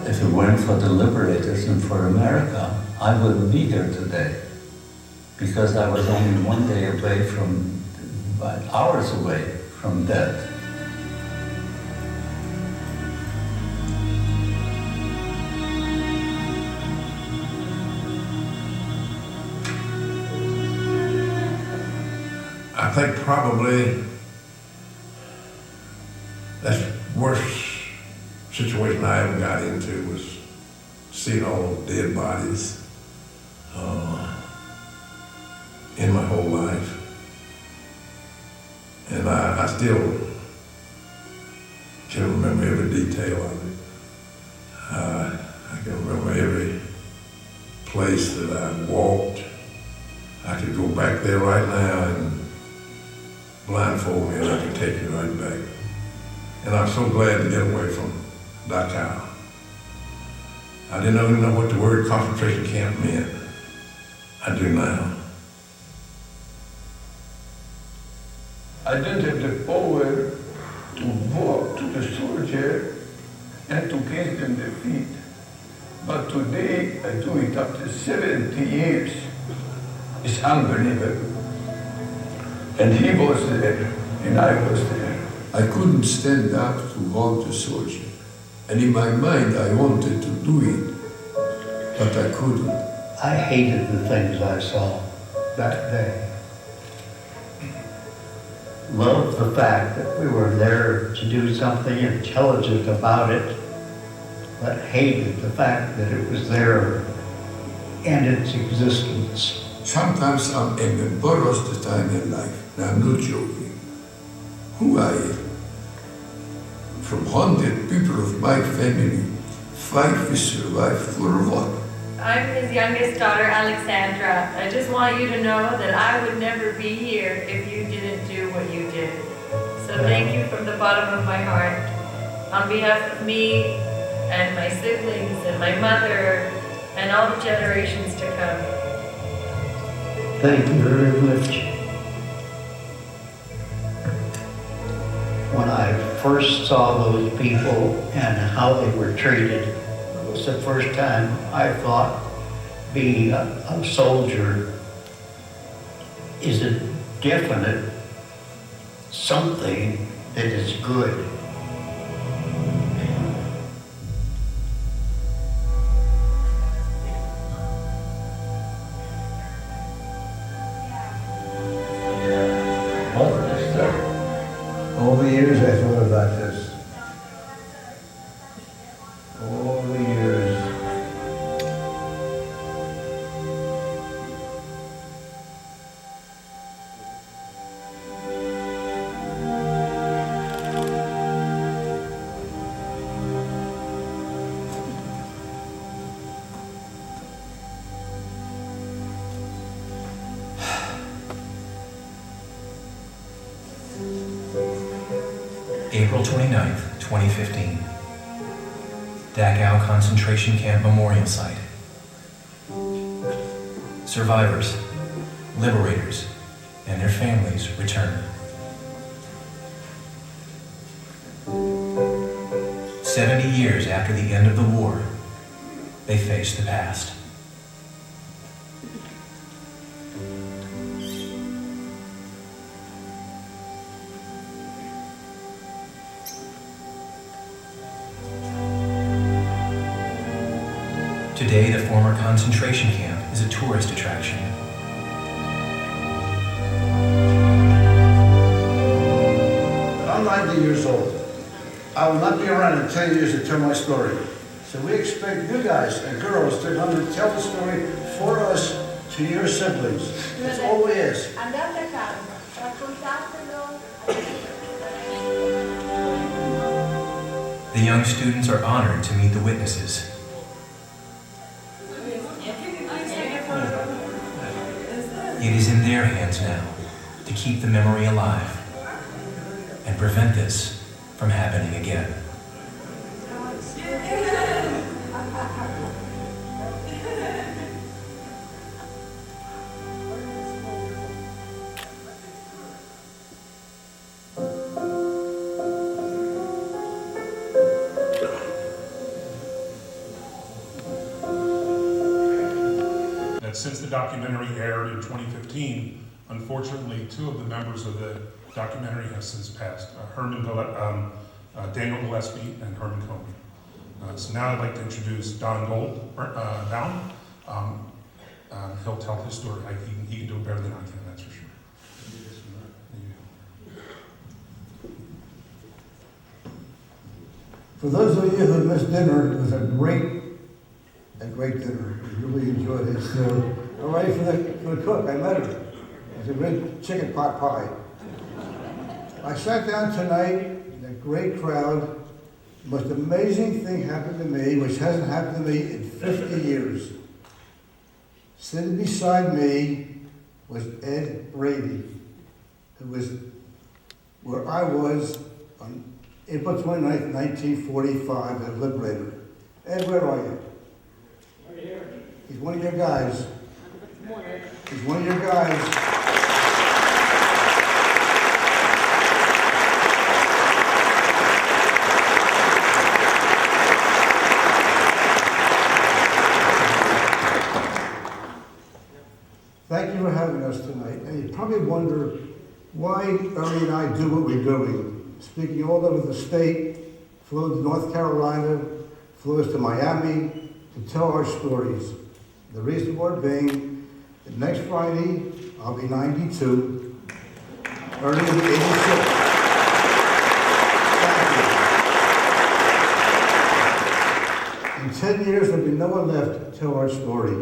If it weren't for the liberators and for America, I wouldn't be here today. Because I was only one day away from, hours away from death. I think probably that's the worst situation I ever got into was seeing all those dead bodies in my whole life. And I still can remember every detail of it. I can remember every place that I walked. I could go back there right now and blindfold me and I could take you right back. And I'm so glad to get away from Dachau. I didn't even know what the word concentration camp meant. I do now. I didn't have the power to walk to the soldier and to kiss them their feet. But today I do it after 70 years. It's unbelievable. And he was there, and I was there. I couldn't stand up to hug the soldier. And in my mind, I wanted to do it, but I couldn't. I hated the things I saw that day. Loved the fact that we were there to do something intelligent about it, but hated the fact that it was there and its existence. Sometimes I'm embarrassed that I'm alive. And I'm not joking. Who I am? From 100 people of my family, 5 will survive for what? I'm his youngest daughter, Alexandra. I just want you to know that I would never be here if you didn't do what you did. So thank you from the bottom of my heart. On behalf of me and my siblings and my mother and all the generations to come. Thank you very much. When I first saw those people and how they were treated, it was the first time I thought being a soldier is a definite something that is good. Over the years, I thought about this. Over the years. April 29th, 2015. Dachau Concentration Camp Memorial Site. Survivors, liberators, and their families return. 70 years after the end of the war, they face the past. Today, the former concentration camp is a tourist attraction. I'm 90 years old. I will not be around in 10 years to tell my story. So we expect you guys and girls to come and tell the story for us to your siblings. That's all we ask. The young students are honored to meet the witnesses. It is in their hands now to keep the memory alive and prevent this from happening again. That since the documentary aired in 2015, unfortunately, two of the members of the documentary have since passed, Daniel Gillespie and Herman Comey. So now I'd like to introduce Don Goldbaum. He'll tell his story. He can do it better than I can, that's for sure. For those of you who missed dinner, it was a great dinner. We really enjoyed it. So, I'm ready for the cook. I met her. It was a great chicken pot pie. I sat down tonight in a great crowd. The most amazing thing happened to me, which hasn't happened to me in 50 years. Sitting beside me was Ed Brady, who was where I was on April 29th, 1945, at Liberator. Ed, where are you? Right here. He's one of your guys. He's one of your guys. Thank you for having us tonight. And you probably wonder why Ernie and I do what we're doing. Speaking all over the state, flew to North Carolina, flew us to Miami to tell our stories. The reason for it being that next Friday, I'll be 92. Ernie will be 86. Thank you. In 10 years, there'll be no one left to tell our story.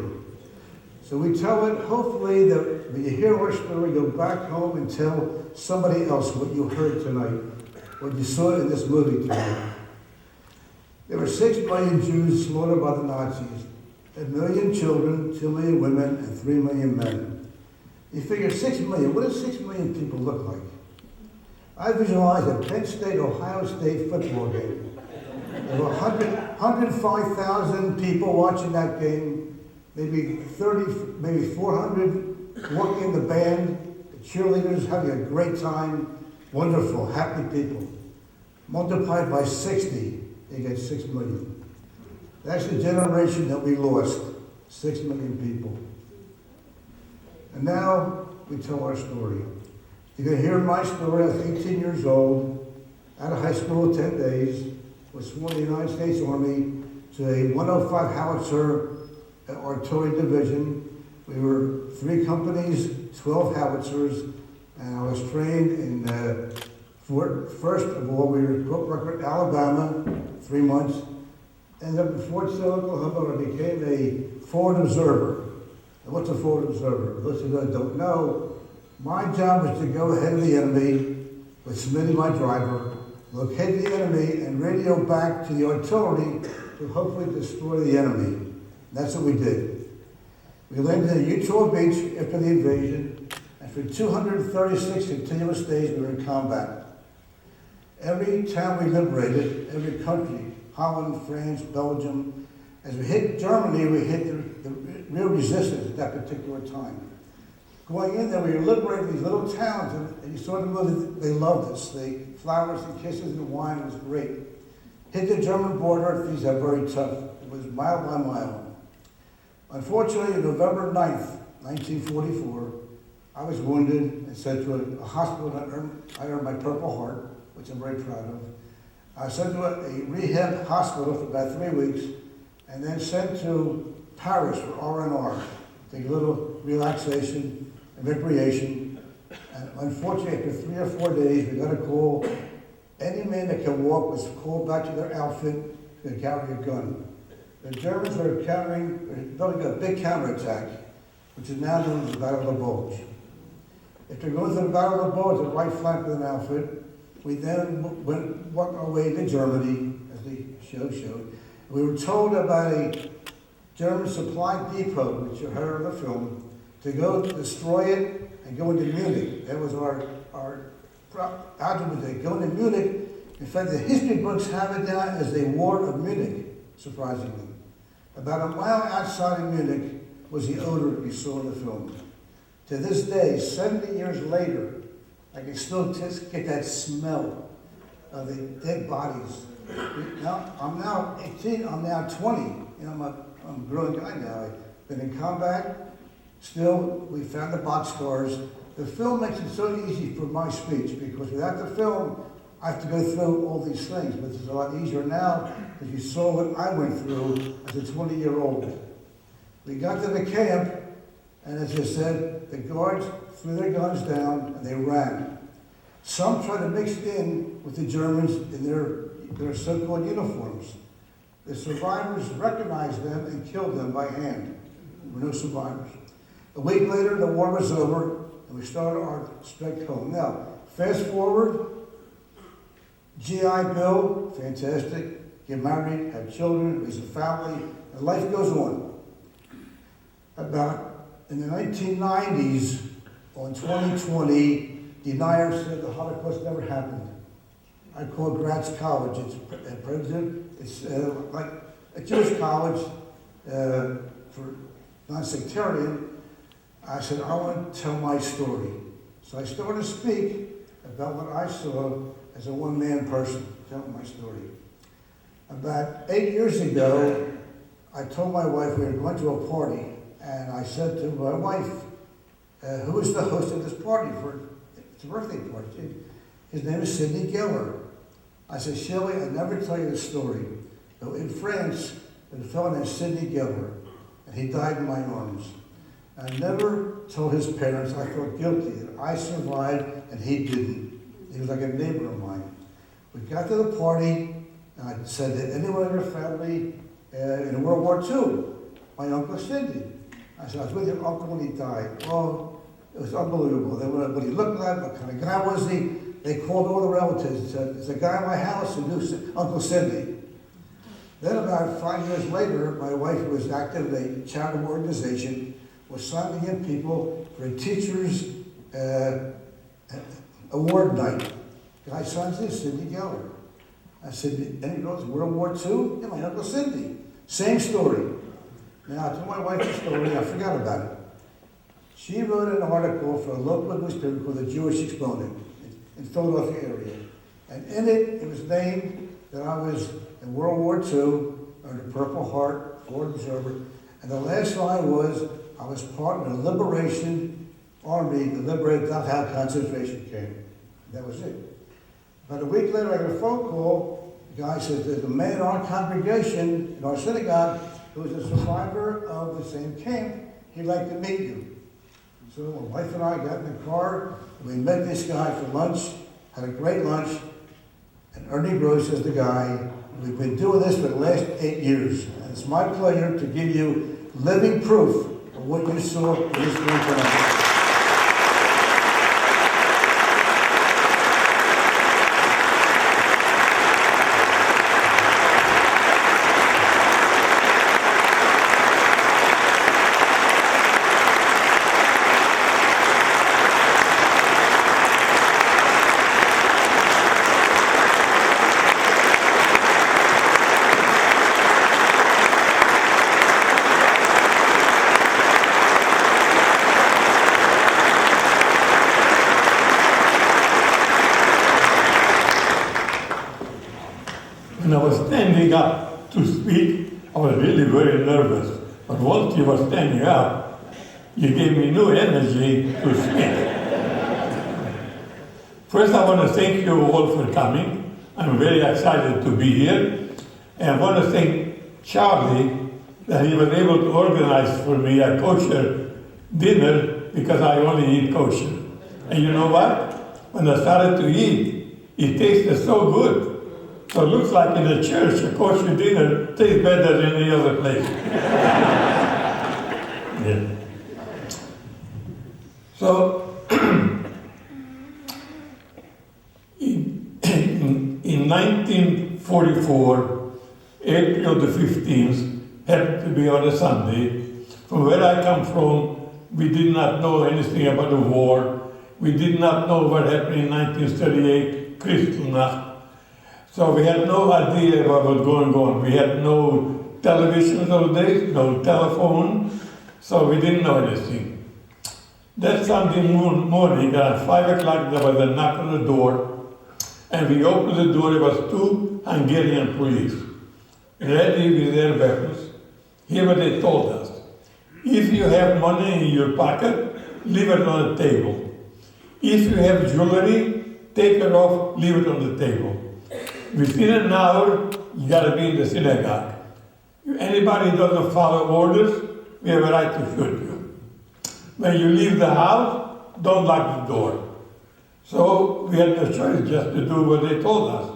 So we tell it, hopefully, that when you hear our story, go back home and tell somebody else what you heard tonight, what you saw in this movie tonight. There were 6 million Jews slaughtered by the Nazis, 1 million children, 2 million women, and 3 million men. You figure 6 million, what does 6 million people look like? I visualize a Penn State, Ohio State football game. There were 105,000 people watching that game. Maybe 400 walking in the band, the cheerleaders having a great time, wonderful, happy people. Multiplied by 60, they get 6 million. That's the generation that we lost, 6 million people. And now we tell our story. You're going to hear my story. I was 18 years old, out of high school 10 days, was sworn to the United States Army to a 105 howitzer artillery division. We were 3 companies, 12 howitzers, and I was trained in first of all, we were at Fort Rucker, Alabama, 3 months. Ended up in Fort Sill, Oklahoma, and I became a forward observer. And what's a forward observer? Those of you that don't know, my job was to go ahead of the enemy with Smitty, my driver, locate the enemy, and radio back to the artillery to hopefully destroy the enemy. That's what we did. We landed in Utah Beach after the invasion, and for 236 continuous days we were in combat. Every town we liberated, every country, Holland, France, Belgium, as we hit Germany, we hit the real resistance at that particular time. Going in there, we were liberating these little towns, and you saw the movie, they loved us. The flowers and kisses and wine was great. Hit the German border, things are very tough. It was mile by mile. Unfortunately, on November 9th, 1944, I was wounded and sent to a hospital. I earned my Purple Heart, which I'm very proud of. I was sent to a rehab hospital for about 3 weeks, and then sent to Paris for R&R, take a little relaxation and recreation. And unfortunately, after 3 or 4 days, we got a call. Any man that can walk was called back to their outfit to carry a gun. The Germans were building a big counterattack, which is now known as the Battle of the Bulge. After going through the Battle of the Bulge, the right flank with an outfit, we then walked our way into Germany, as the show showed. We were told about a German supply depot, which you heard in the film, to go destroy it and go into Munich. That was our object, go into Munich. In fact, the history books have it down as the War of Munich, surprisingly. About a mile outside of Munich was the odor you saw in the film. To this day, 70 years later, I can still just get that smell of the dead bodies. Now, I'm now 18, I'm now 20. You know, I'm a growing guy now. I've been in combat. Still, we found the boxcars. The film makes it so easy for my speech because without the film, I have to go through all these things, but it's a lot easier now because you saw what I went through as a 20-year-old. We got to the camp, and as I said, the guards threw their guns down and they ran. Some tried to mix in with the Germans in their so-called uniforms. The survivors recognized them and killed them by hand. There were no survivors. A week later, the war was over, and we started our strike home. Now, fast forward, GI Bill, fantastic. Get married, have children, raise a family, and life goes on. About in the 1990s, on 2020, deniers said the Holocaust never happened. I called Gratz College. It's like a Jewish college for non-sectarian. I said, I want to tell my story. So I started to speak about what I saw as a one-man person, telling my story. About 8 years ago, I told my wife we were going to a party, and I said to my wife, who is the host of this party? It's a birthday party. His name is Sidney Geller. I said, Shelley, I never tell you the story, but in France, there's a fellow named Sidney Geller, and he died in my arms. I never told his parents I felt guilty that I survived and he didn't. He was like a neighbor of mine. We got to the party, and I said, did anyone in your family in World War II? My Uncle Sidney. I said, I was with your uncle when he died. Oh, it was unbelievable. They were, what he looked like, what kind of guy was he? They called all the relatives and said, there's a guy in my house who knew Uncle Sidney. Then about 5 years later, my wife, who was active in a charitable organization, was signing in people for a teacher's award night. Guy signs in, Sidney Geller. I said, any girls in World War II? Yeah, my Uncle Sidney. Same story. Now, I told my wife the story, I forgot about it. She wrote an article for a local newspaper called The Jewish Exponent in Philadelphia area. And in it, it was named that I was in World War II, earned a Purple Heart, War Observer, and the last line was, I was part of the Liberation Army that liberated Dachau concentration camp. That was it. About a week later, I got a phone call. The guy says, there's a man in our congregation, in our synagogue, who is a survivor of the same camp. He'd like to meet you. So my wife and I got in the car, and we met this guy for lunch, had a great lunch, and Ernie Gross is the guy. We've been doing this for the last 8 years. And it's my pleasure to give you living proof of what you saw in this room tonight. When I was standing up to speak, I was really very nervous. But once you were standing up, you gave me new energy to speak. First, I want to thank you all for coming. I'm very excited to be here. And I want to thank Charlie that he was able to organize for me a kosher dinner because I only eat kosher. And you know what? When I started to eat, it tasted so good. So it looks like in the church, a kosher dinner tastes better than any other place. Yeah. So, in 1944, April the 15th, happened to be on a Sunday. From where I come from, we did not know anything about the war. We did not know what happened in 1938, Kristallnacht. So we had no idea what was going on. We had no television those days, no telephone, so we didn't know anything. That Sunday morning, at 5 o'clock, there was a knock on the door, and we opened the door. There was 2 Hungarian police, ready with their weapons. Here what they told us: if you have money in your pocket, leave it on the table. If you have jewelry, take it off, leave it on the table. Within an hour, you gotta be in the synagogue. If anybody doesn't follow orders, we have a right to shoot you. When you leave the house, don't lock the door. So we had no choice just to do what they told us.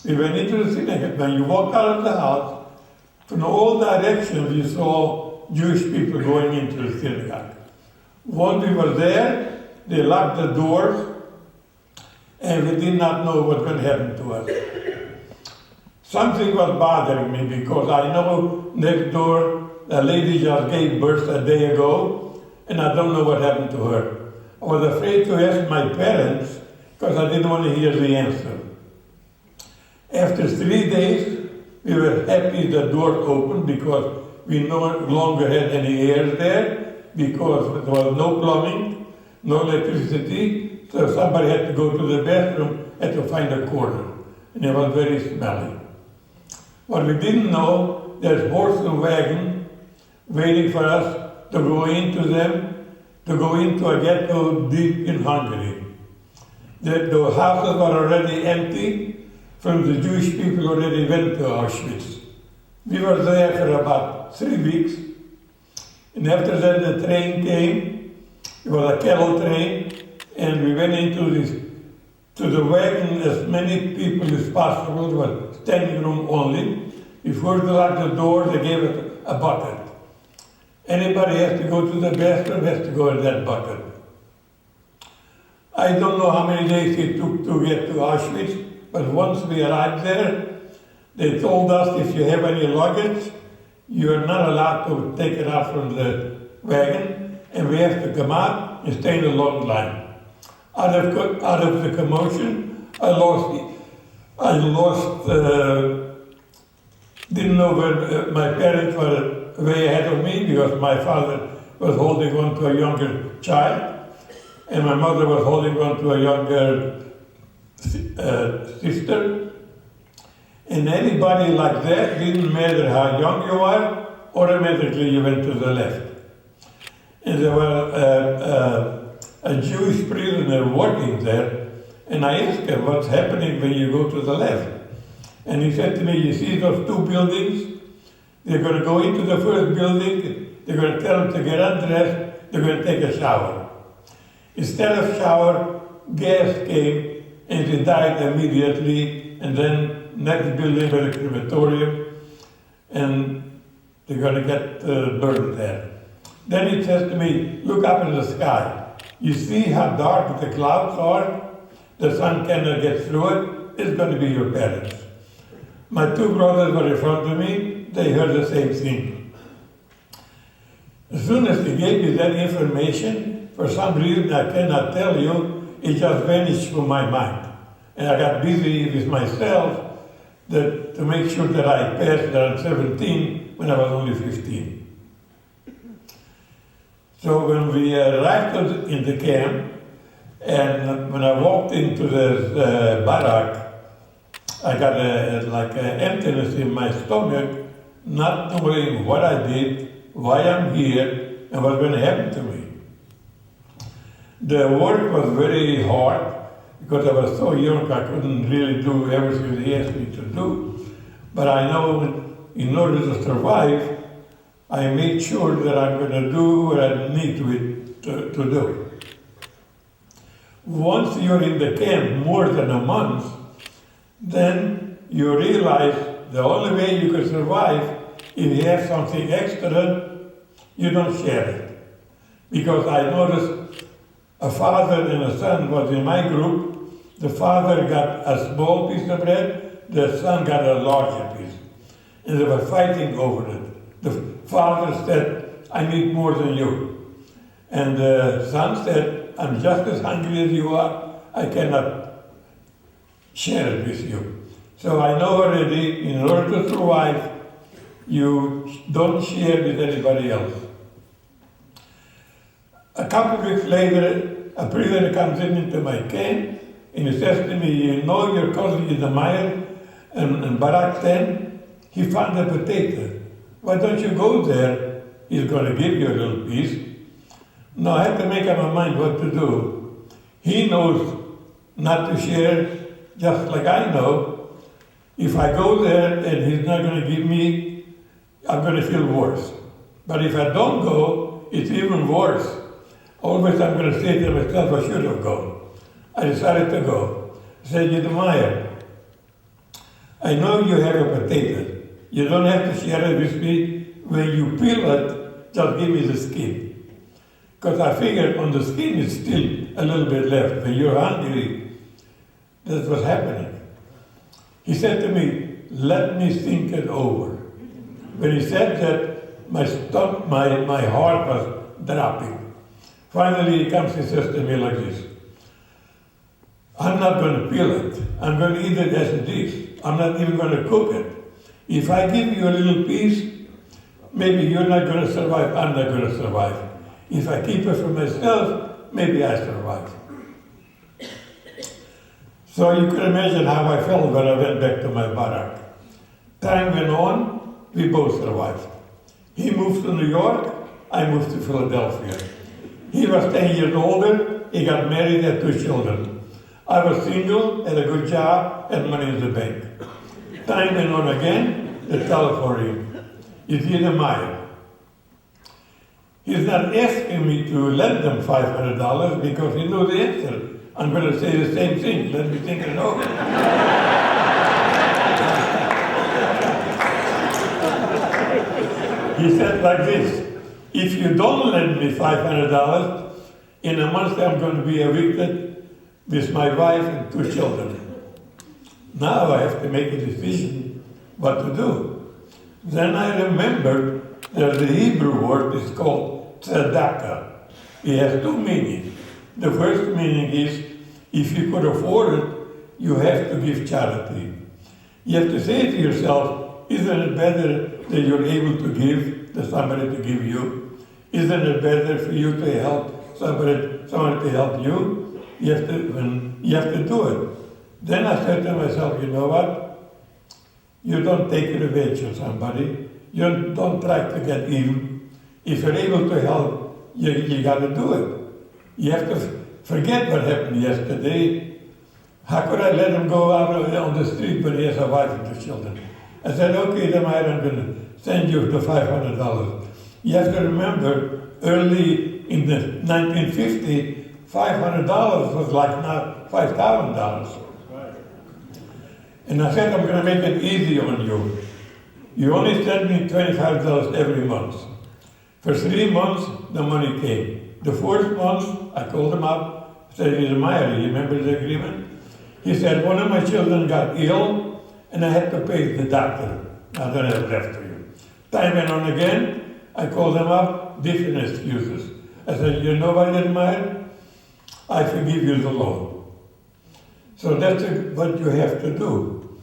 We went into the synagogue. When you walk out of the house, from all directions you saw Jewish people going into the synagogue. Once we were there, they locked the doors, and we did not know what was going to happen to us. Something was bothering me because I know next door a lady just gave birth a day ago, and I don't know what happened to her. I was afraid to ask my parents because I didn't want to hear the answer. After 3 days, we were happy the door opened because we no longer had any air there because there was no plumbing, no electricity, so somebody had to go to the bathroom, had to find a corner, and it was very smelly. What we didn't know, there's horse and wagon waiting for us to go into them, to go into a ghetto deep in Hungary. The houses were already empty, from the Jewish people already went to Auschwitz. We were there for about 3 weeks, and after that the train came. It was a cattle train, and we went to the wagon as many people as possible. It was standing room only. Before they locked the door, they gave us a bucket. Anybody has to go to the bathroom has to go in that bucket. I don't know how many days it took to get to Auschwitz, but once we arrived there, they told us if you have any luggage, you are not allowed to take it out from the wagon, and we have to come out and stay in a long line. Out of the commotion, didn't know where my parents were way ahead of me because my father was holding on to a younger child, and my mother was holding on to a younger sister. And anybody like that, didn't matter how young you are, automatically you went to the left. And there was a Jewish prisoner working there, and I asked him, what's happening when you go to the left? And he said to me, you see those 2 buildings? They're going to go into the first building, they're going to tell them to get undressed, they're going to take a shower. Instead of shower, gas came, and they died immediately, and then next building was a crematorium, and they're going to get burned there. Then he says to me, look up in the sky. You see how dark the clouds are? The sun cannot get through it. It's going to be your parents. My 2 brothers were in front of me. They heard the same thing. As soon as they gave me that information, for some reason I cannot tell you, it just vanished from my mind. And I got busy with myself to make sure that I passed at 17 when I was only 15. So when we arrived in the camp, and when I walked into the barrack, I got an emptiness in my stomach, not knowing what I did, why I'm here, and what's going to happen to me. The work was very hard, because I was so young, I couldn't really do everything he asked me to do. But I know in order to survive, I made sure that I'm going to do what I need to do. Once you're in the camp more than a month, then you realize the only way you can survive, if you have something extra, you don't share it. Because I noticed a father and a son was in my group. The father got a small piece of bread, the son got a larger piece. And they were fighting over it. The father said, I need more than you. And the son said, I'm just as hungry as you are. I cannot share it with you. So I know already, in order to survive, you don't share with anybody else. A couple of weeks later, a prisoner comes into my camp and he says to me, you know your cousin is a Meyer in Barak 10? He found a potato. Why don't you go there? He's going to give you a little piece. No, I have to make up my mind what to do. He knows not to share, just like I know. If I go there and he's not going to give me, I'm going to feel worse. But if I don't go, it's even worse. Always I'm going to say to myself, I should have gone. I decided to go. I said, Meyer, I know you have a potato. You don't have to share it with me. When you peel it, just give me the skin. Because I figured on the skin is still a little bit left. When you're hungry, that's what's happening. He said to me, let me think it over. When he said that, my heart was dropping. Finally, he comes and says to me like this, I'm not going to peel it. I'm going to eat it as it is. I'm not even going to cook it. If I give you a little piece, maybe you're not going to survive, I'm not going to survive. If I keep it for myself, maybe I survive. So you can imagine how I felt when I went back to my barrack. Time went on, we both survived. He moved to New York, I moved to Philadelphia. He was 10 years older, he got married, had 2 children. I was single, had a good job, had money in the bank. Time went on again, the telephone rang. It's Ida Meyer. He's not asking me to lend them $500 because he knows the answer. I'm going to say the same thing. Let me think it over. He said like this, if you don't lend me $500, in a month I'm going to be evicted with my wife and 2 children. Now I have to make a decision what to do. Then I remembered that the Hebrew word is called tzedakah. It has 2 meanings. The first meaning is, if you could afford it, you have to give charity. You have to say to yourself, isn't it better that you're able to give than somebody to give you? Isn't it better for you to help somebody to help you? You have to do it. Then I said to myself, you know what? You don't take revenge on somebody. You don't try to get even. If you're able to help, you got to do it. You have to forget what happened yesterday. How could I let him go out on the street when he has a wife and 2 children? I said, okay, then I'm going to send you the $500. You have to remember, early in the 1950s, $500 was like now $5,000. And I said, I'm going to make it easy on you. You only send me $25 every month. For 3 months, the money came. The 4th month, I called him up, said, Mr. Meyer, you remember the agreement? He said, one of my children got ill, and I had to pay the doctor. I don't have left for you. Time went on again, I called him up, different excuses. I said, you know what, Mr. Meyer? I forgive you the loan. So that's what you have to do.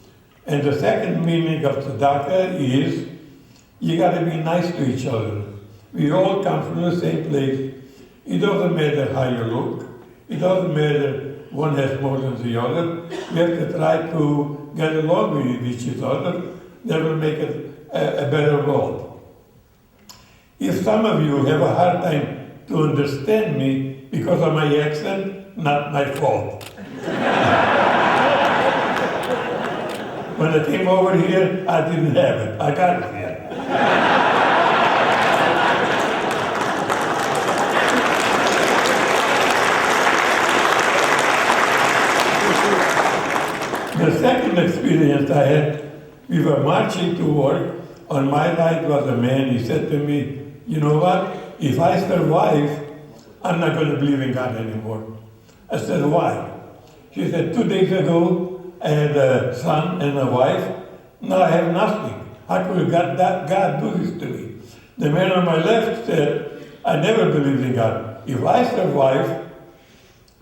And the second meaning of tzedakah is, you got to be nice to each other. We all come from the same place. It doesn't matter how you look. It doesn't matter one has more than the other. We have to try to get along with each other. That will make it a better world. If some of you have a hard time to understand me because of my accent, not my fault. When I came over here, I didn't have it. I got it here. The second experience I had, we were marching to work. On my right was a man. He said to me, you know what? If I survive, I'm not going to believe in God anymore. I said, why? She said, 2 days ago, I had a son and a wife. Now I have nothing. How could God do this to me? The man on my left said, I never believed in God. If I survive,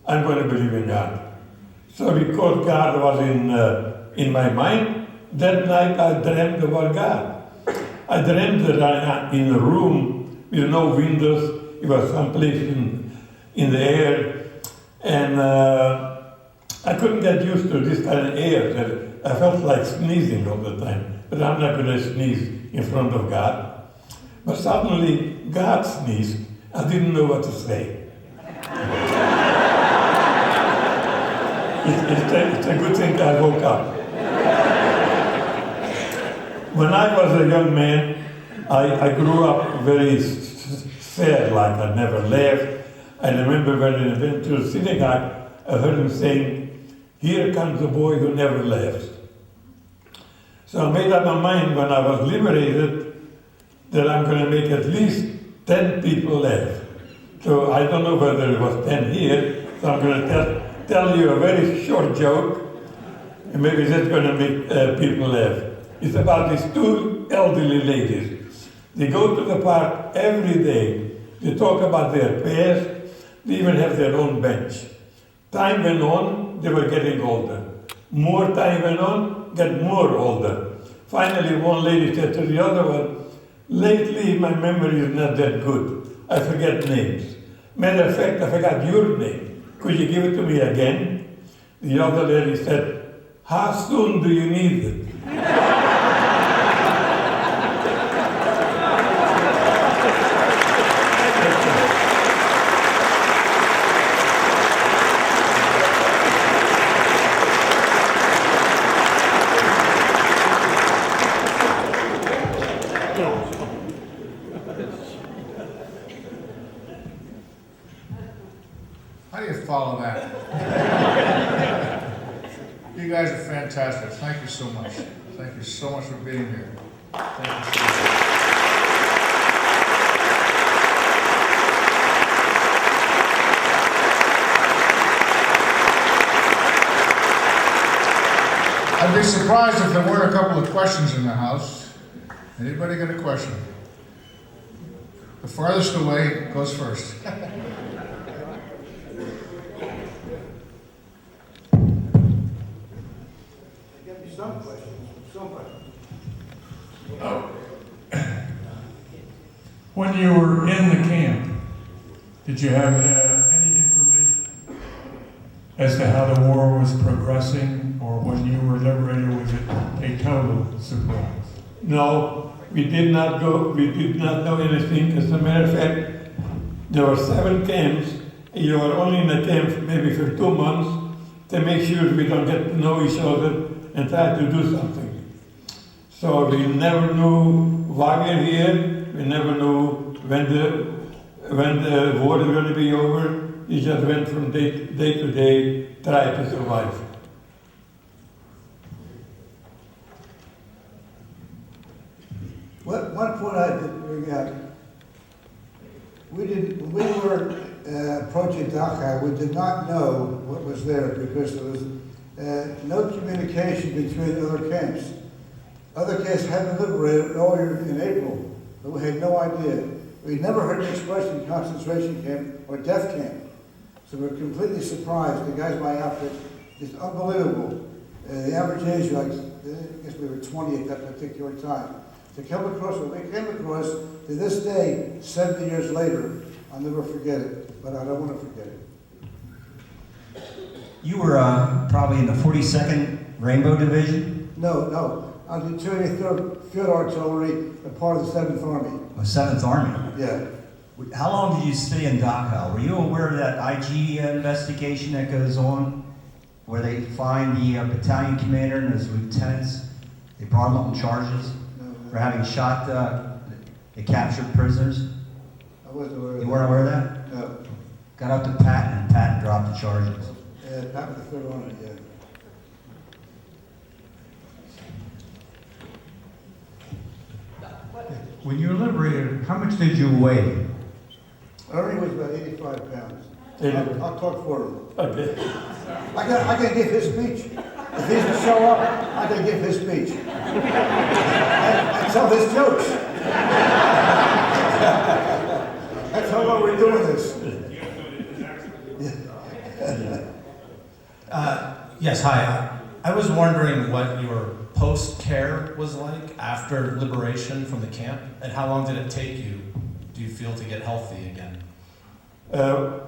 I'm going to believe in God. So because God was in my mind, that night I dreamt about God. I dreamt that I'm in a room with no windows. It was someplace in the air. And I couldn't get used to this kind of air. That I felt like sneezing all the time. But I'm not going to sneeze in front of God. But suddenly, God sneezed. I didn't know what to say. It's a good thing I woke up. When I was a young man, I grew up very sad, like I never laughed. I remember when I went to the synagogue, I heard him saying, "Here comes the boy who never laughs." So I made up my mind when I was liberated that I'm going to make at least 10 people laugh. So I don't know whether it was 10 here, so I'm going to tell you a very short joke, and maybe that's going to make people laugh. It's about these two elderly ladies. They go to the park every day. They talk about their past. They even have their own bench. Time went on, they were getting older. More time went on, get more older. Finally, one lady said to the other one, "Lately, my memory is not that good. I forget names. Matter of fact, I forgot your name. Could you give it to me again?" The other lady said, "How soon do you need it?" How do you follow that? You guys are fantastic. Thank you so much. Thank you so much for being here. Thank you so much. I'd be surprised if there weren't a couple of questions in the house. Anybody got a question? The farthest away goes first. Some questions, somebody. When you were in the camp, did you have any information as to how the war was progressing, or when you were liberated, was it a total surprise? No, we did not go, we did not know anything. As a matter of fact, there were 7 camps, and you were only in the camp maybe for 2 months to make sure we don't get to know each other and try to do something. So we never knew why we're here. We never knew when the war is going to be over. We just went from day to day, try to survive. One point I did bring up, when we were approaching Dachau, we did not know what was there because there was no communication between other camps. Other camps had been liberated earlier in April, but we had no idea. We never heard the expression concentration camp or death camp. So we're completely surprised. The guys in my outfit, it's unbelievable. The average age, like, I guess we were 20 at that particular time. To come across what we came across to this day, 70 years later, I'll never forget it, but I don't want to forget it. You were probably in the 42nd Rainbow Division? No. I was in 283rd Field Artillery, a part of the 7th Army. The 7th Army? Yeah. How long did you stay in Dachau? Were you aware of that IG investigation that goes on, where they find the battalion commander and his lieutenants? They brought them up on charges for having shot the captured prisoners? I wasn't aware of that. You weren't aware of that? No. Got up to Patton, and Patton dropped the charges. Yeah, Pat with the 3rd Army, yeah. When you were liberated, how much did you weigh? Ernie was about 85 pounds. I'll talk for him. Okay. I can give his speech. If he doesn't show up, I can give his speech. and tell his jokes. That's how we're doing this. Yes, hi. I was wondering what your post-care was like after liberation from the camp, and how long did it take you, do you feel, to get healthy again? The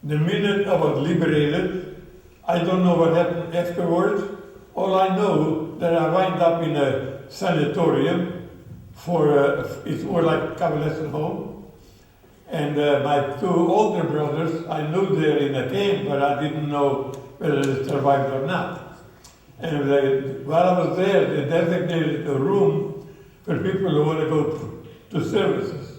minute I was liberated, I don't know what happened afterwards. All I know that I wind up in a sanatorium for, it's more like a convalescent home. And my two older brothers, I knew they're in a camp, but I didn't know whether they survived or not. And while I was there, they designated a room for people who want to go to services.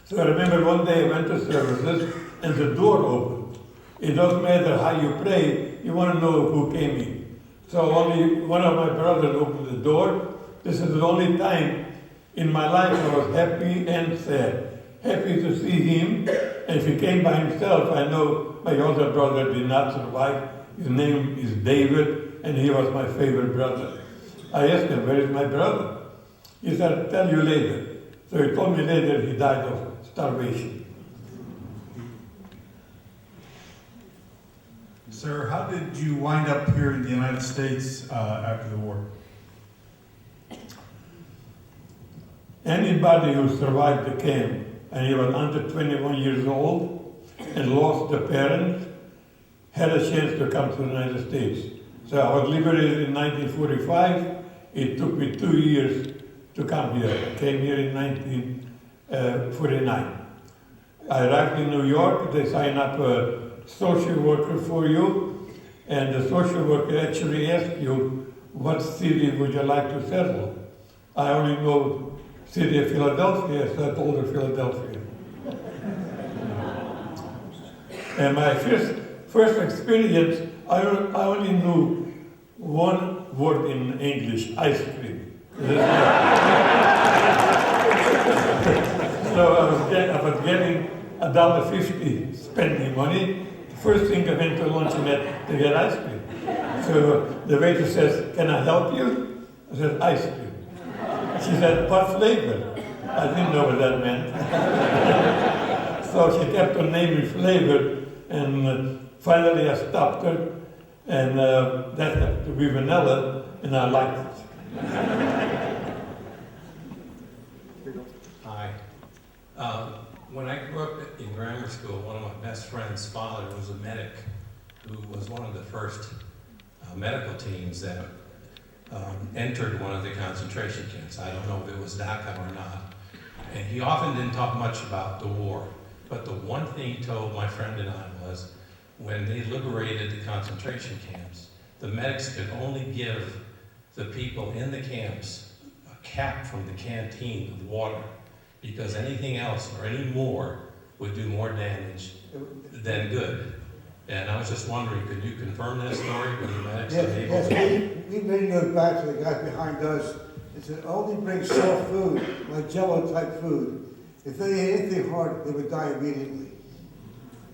So I remember one day I went to services and the door opened. It doesn't matter how you pray, you want to know who came in. So only one of my brothers opened the door. This is the only time in my life I was happy and sad. Happy to see him, and if he came by himself, I know my older brother did not survive. His name is David, and he was my favorite brother. I asked him, where is my brother? He said, I'll tell you later. So he told me later he died of starvation. Sir, how did you wind up here in the United States after the war? Anybody who survived the camp and he was under 21 years old and lost a parent had a chance to come to the United States. So I was liberated in 1945. It took me 2 years to come here. I came here in 1949. I arrived in New York. They signed up a social worker for you, and the social worker actually asked you, what city would you like to settle? I only know city of Philadelphia, so I told her Philadelphia. And my first experience, I only knew one word in English, ice cream. So I was getting $1.50 spending money. The first thing I went to luncheonette to get ice cream. So the waiter says, can I help you? I said, ice cream. She said, what flavor? I didn't know what that meant. So she kept on naming flavor, and finally I stopped her, and that had to be vanilla, and I liked it. Hi. When I grew up in grammar school, one of my best friend's father was a medic who was one of the first medical teams that entered one of the concentration camps. I don't know if it was Dachau or not. And he often didn't talk much about the war. But the one thing he told my friend and I was, when they liberated the concentration camps, the medics could only give the people in the camps a cap from the canteen of water, because anything else or any more would do more damage than good. And I was just wondering, could you confirm that story with the medics? Yes, we radioed back to the guys behind us and said, only bring soft food, like Jello type food. If they ate anything hard, they would die immediately.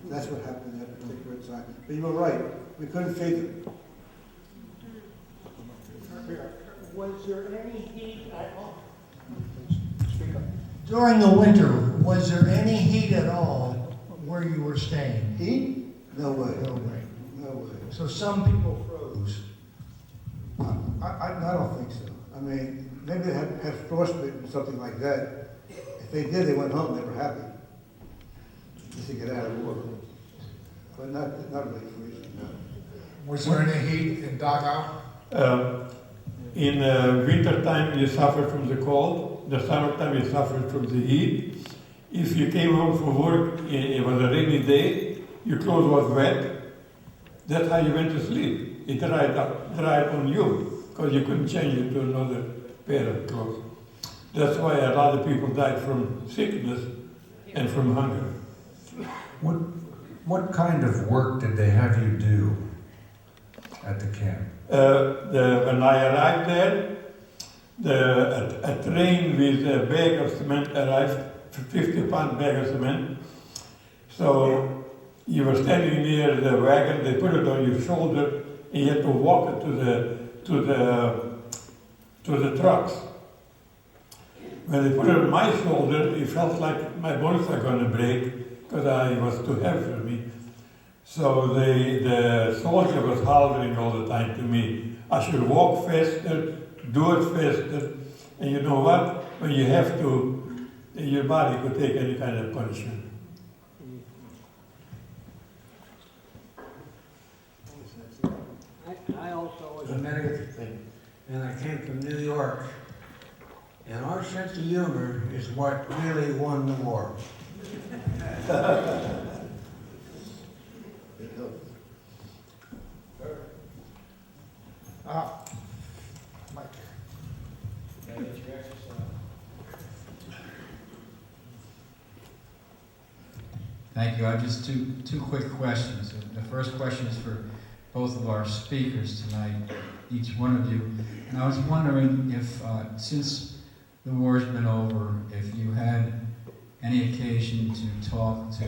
That's what happened at that particular time. But you were right, we couldn't feed them. Was there any heat at all? During the winter, was there any heat at all where you were staying? Heat? No way. No way. No way. So some people froze. I don't think so. I mean, maybe they had frostbite or something like that. If they did, they went home, they were happy. Just to get out of war. But not really freezing, no. Was there any heat in Dachau? In winter time, you suffer from the cold. The summertime, you suffer from the heat. If you came home from work, it was a rainy day, your clothes was wet. That's how you went to sleep. It dried on you, because you couldn't change it to another pair of clothes. That's why a lot of people died from sickness and from hunger. What kind of work did they have you do at the camp? When I arrived there, a train with a bag of cement arrived, 50-pound bag of cement. So you were standing near the wagon, they put it on your shoulder, and you had to walk it to the trucks. When they put it on my shoulder, it felt like my bones are going to break because I was too heavy for me. So the soldier was hollering all the time to me, I should walk faster, do it faster, and you know what? When you have to, your body could take any kind of punishment. I also was a medic, and I came from New York. And our sense of humor is what really won the war. Mike. Thank you. I have just two quick questions. The first question is for both of our speakers tonight, each one of you. And I was wondering if, since the war's been over, if you had any occasion to talk to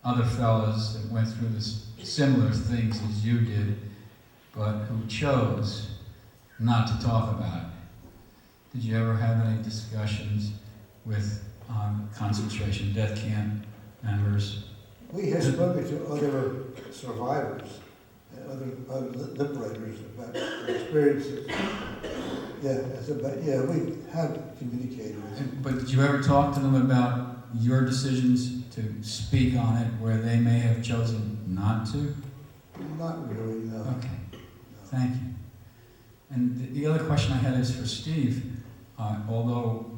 other fellows that went through this similar things as you did, but who chose not to talk about it. Did you ever have any discussions with concentration death camp members? We have spoken to other survivors and other liberators about their experiences. Yeah, we have communicated with them. But did you ever talk to them about your decisions to speak on it where they may have chosen not to? Not really, no. Okay, thank you. And the other question I had is for Steve, although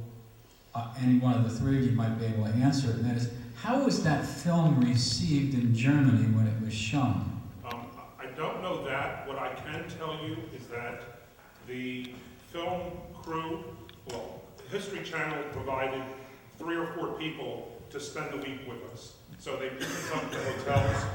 any one of the three of you might be able to answer it, and that is, how was that film received in Germany when it was shown? I don't know that. What I can tell you is that the film crew, well, the History Channel provided 3 or 4 people to spend the week with us. So they picked us up at the hotels.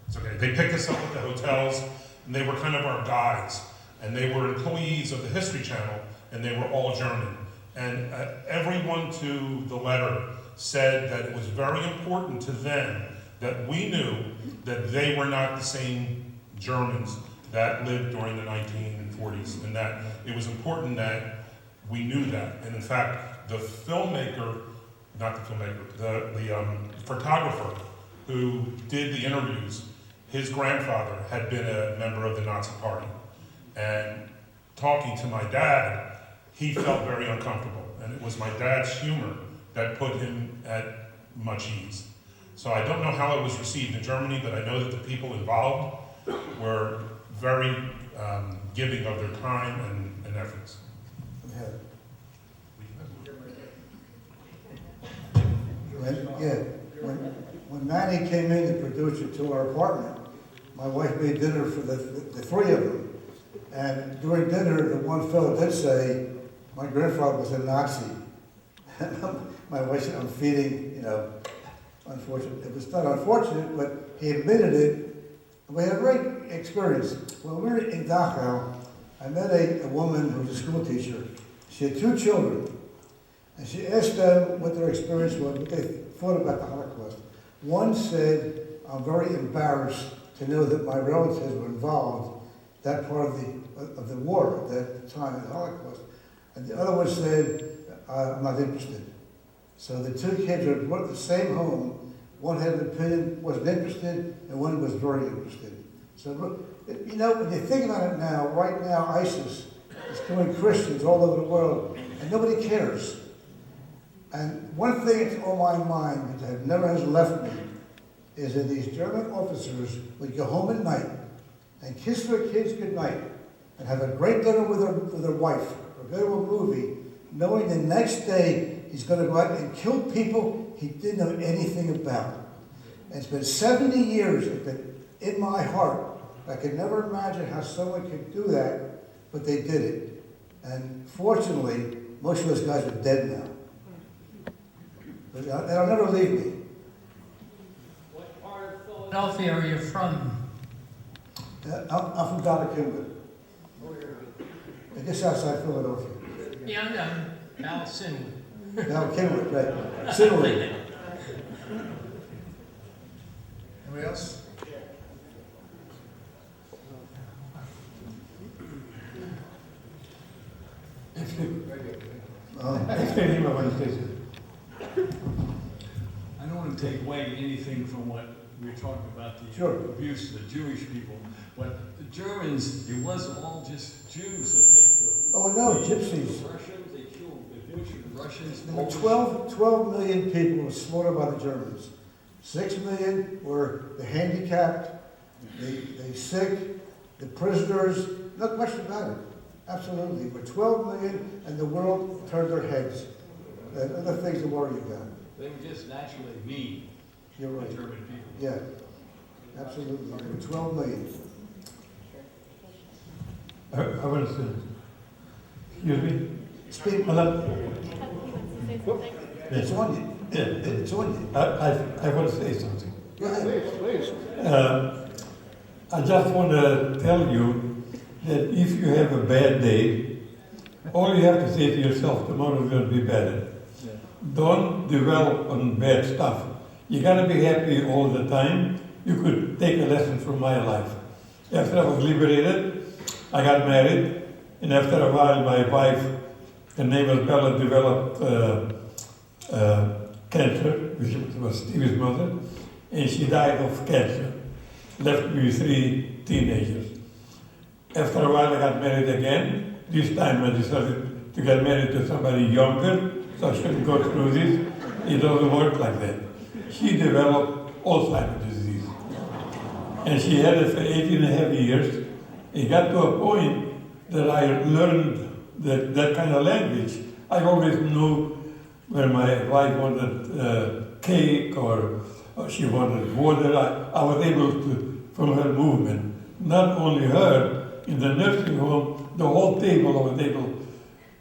It's okay. They picked us up at the hotels, and they were kind of our guides. And they were employees of the History Channel, and they were all German. And everyone to the letter said that it was very important to them that we knew that they were not the same Germans that lived during the 1940s, and that it was important that we knew that. And in fact, the filmmaker, not the filmmaker, the photographer who did the interviews, his grandfather had been a member of the Nazi Party. And talking to my dad, he felt very uncomfortable. And it was my dad's humor that put him at much ease. So I don't know how it was received in Germany, but I know that the people involved were very giving of their time and efforts. When Manny came in to produce it to our apartment, my wife made dinner for the 3 of them. And during dinner, the one fellow did say, my grandfather was a Nazi. My wife said, I'm feeling, unfortunate. It was not unfortunate, but he admitted it. And we had a great experience. When we were in Dachau, I met a woman who was a school teacher. She had 2 children. And she asked them what their experience was, what they thought about the Holocaust. One said, I'm very embarrassed to know that my relatives were involved that part of the war at that time of the Holocaust. And the other one said, I'm not interested. So the 2 kids were brought to the same home. One had an opinion, wasn't interested, and one was very interested. So, when you think about it now, right now, ISIS is killing Christians all over the world, and nobody cares. And one thing that's on my mind, that never has left me, is that these German officers would go home at night and kiss their kids goodnight and have a great dinner with their wife, or go to a movie, knowing the next day he's going to go out and kill people he didn't know anything about. And it's been 70 years in my heart. I could never imagine how someone could do that, but they did it. And fortunately, most of those guys are dead now. But they'll never leave me. What part of Philadelphia are you from? I'm from Dr. Kimwood. Just outside Philadelphia. Yeah, I'm Al Sinwood. Al Kimwood, right. Sinwood. Anybody else? Explain him what he says. I don't want to take away anything from what we were talking about, the Sure. abuse of the Jewish people. But the Germans, it wasn't all just Jews that they took. Oh, no, They gypsies. killed Russians, they killed, they butchered Russians, There were Polish. 12 million people were slaughtered by the Germans. 6 million were the handicapped, the sick, the prisoners, not much about it. Absolutely. We're 12 million and the world turned their heads. Other things to worry about. They were just naturally mean. You're right. The German people. Yeah, absolutely. We're 12 million. I want to say, excuse me? Speak. It's on you. Yeah. It's on you. I want to say something. Go ahead. Please. I just want to tell you that if you have a bad day, all you have to say to yourself, tomorrow is going to be better. Yeah. Don't dwell on bad stuff. You got to be happy all the time. You could take a lesson from my life. After I was liberated, I got married, and after a while, my wife, her name was Bella, developed cancer, which was Stevie's mother, and she died of cancer. Left me with 3 teenagers. After a while, I got married again. This time, I decided to get married to somebody younger, so I shouldn't go through this. It doesn't work like that. She developed Alzheimer's disease, and she had it for 18.5 years. It got to a point that I learned that kind of language. I always knew when my wife wanted cake or she wanted water. I was able to, from her movement, not only her, in the nursing home, the whole table, I was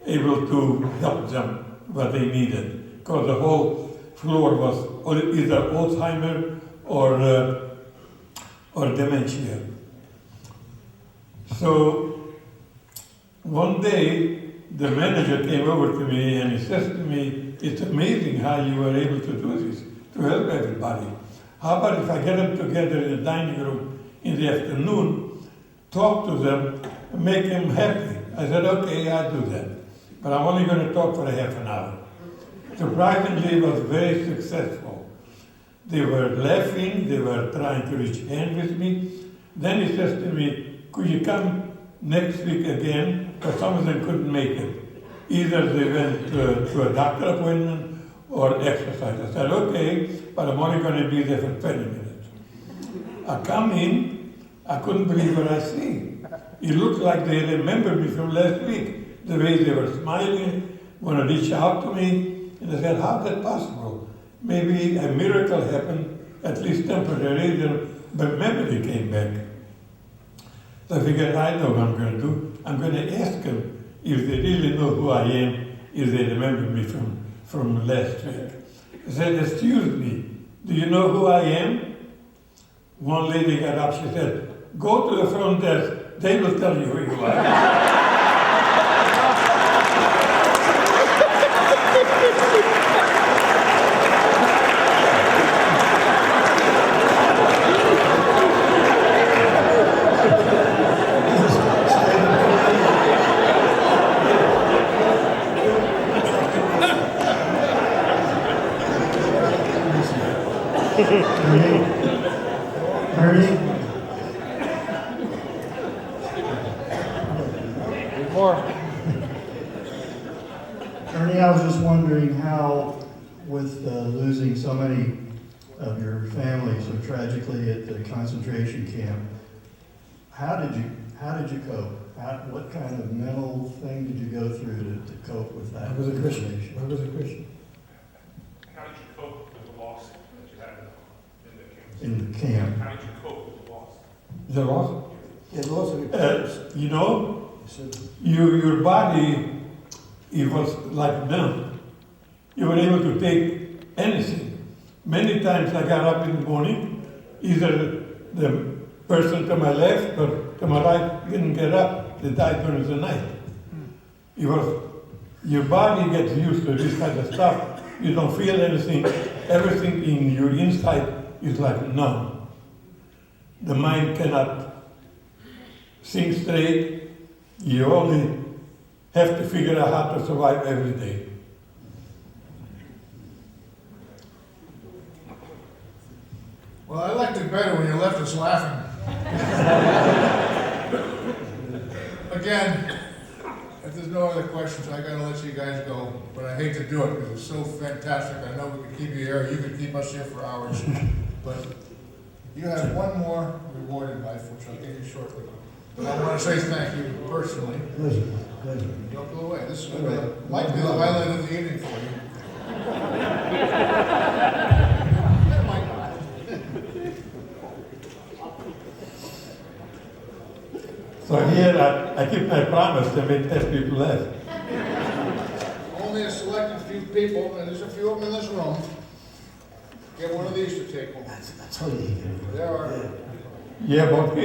able to help them what they needed. Because the whole floor was either Alzheimer or dementia. So one day, the manager came over to me and he says to me, "It's amazing how you were able to do this, to help everybody. How about if I get them together in the dining room in the afternoon, talk to them, and make them happy?" I said, "Okay, I'll do that. But I'm only going to talk for a half an hour." Surprisingly, it was very successful. They were laughing, they were trying to reach hand with me. Then he says to me, "Could you come next week again?" Because some of them couldn't make it. Either they went to a doctor appointment or exercise. I said, "Okay, but I'm only going to be there for 20 minutes. I come in, I couldn't believe what I see. It looked like they remembered me from last week. The way they were smiling, want to reach out to me. And I said, "How is that possible? Maybe a miracle happened, at least temporarily, but memory came back." So I figured, I know what I'm going to do. I'm going to ask them if they really know who I am, if they remember me from last week. I said, "Excuse me, do you know who I am?" One lady got up, she said, "Go to the front desk, they will tell you who you are." Ernie? Ernie, I was just wondering how, with losing so many of your family so tragically at the concentration camp, how did you cope? What kind of mental thing did you go through to cope with that? I was a Christian. How did you cope with the loss that you had In the camp. How did you cope with the loss? The loss? Yeah, the loss of your parents. You know, your body, it was like numb. You were able to take anything. Many times I got up in the morning, either the person to my left or to my right didn't get up. They died during the night. It was, your body gets used to this kind of stuff. You don't feel anything. Everything in your inside is like numb. The mind cannot think straight. You only have to figure out how to survive every day. Well, I liked it better when you left us laughing. Again, if there's no other questions, I gotta let you guys go, but I hate to do it because it's so fantastic. I know we could keep you here, you could keep us here for hours, but you have one more reward in life, which I'll give you shortly. But I want to say thank you personally. Pleasure, pleasure. Don't go away. This is might be the highlight of the evening for you. So here I keep my promise to make 10 people laugh. Only a selected few people, and there's a few of them in this room, get one of these to take home. That's all you can do. There are. Yeah, but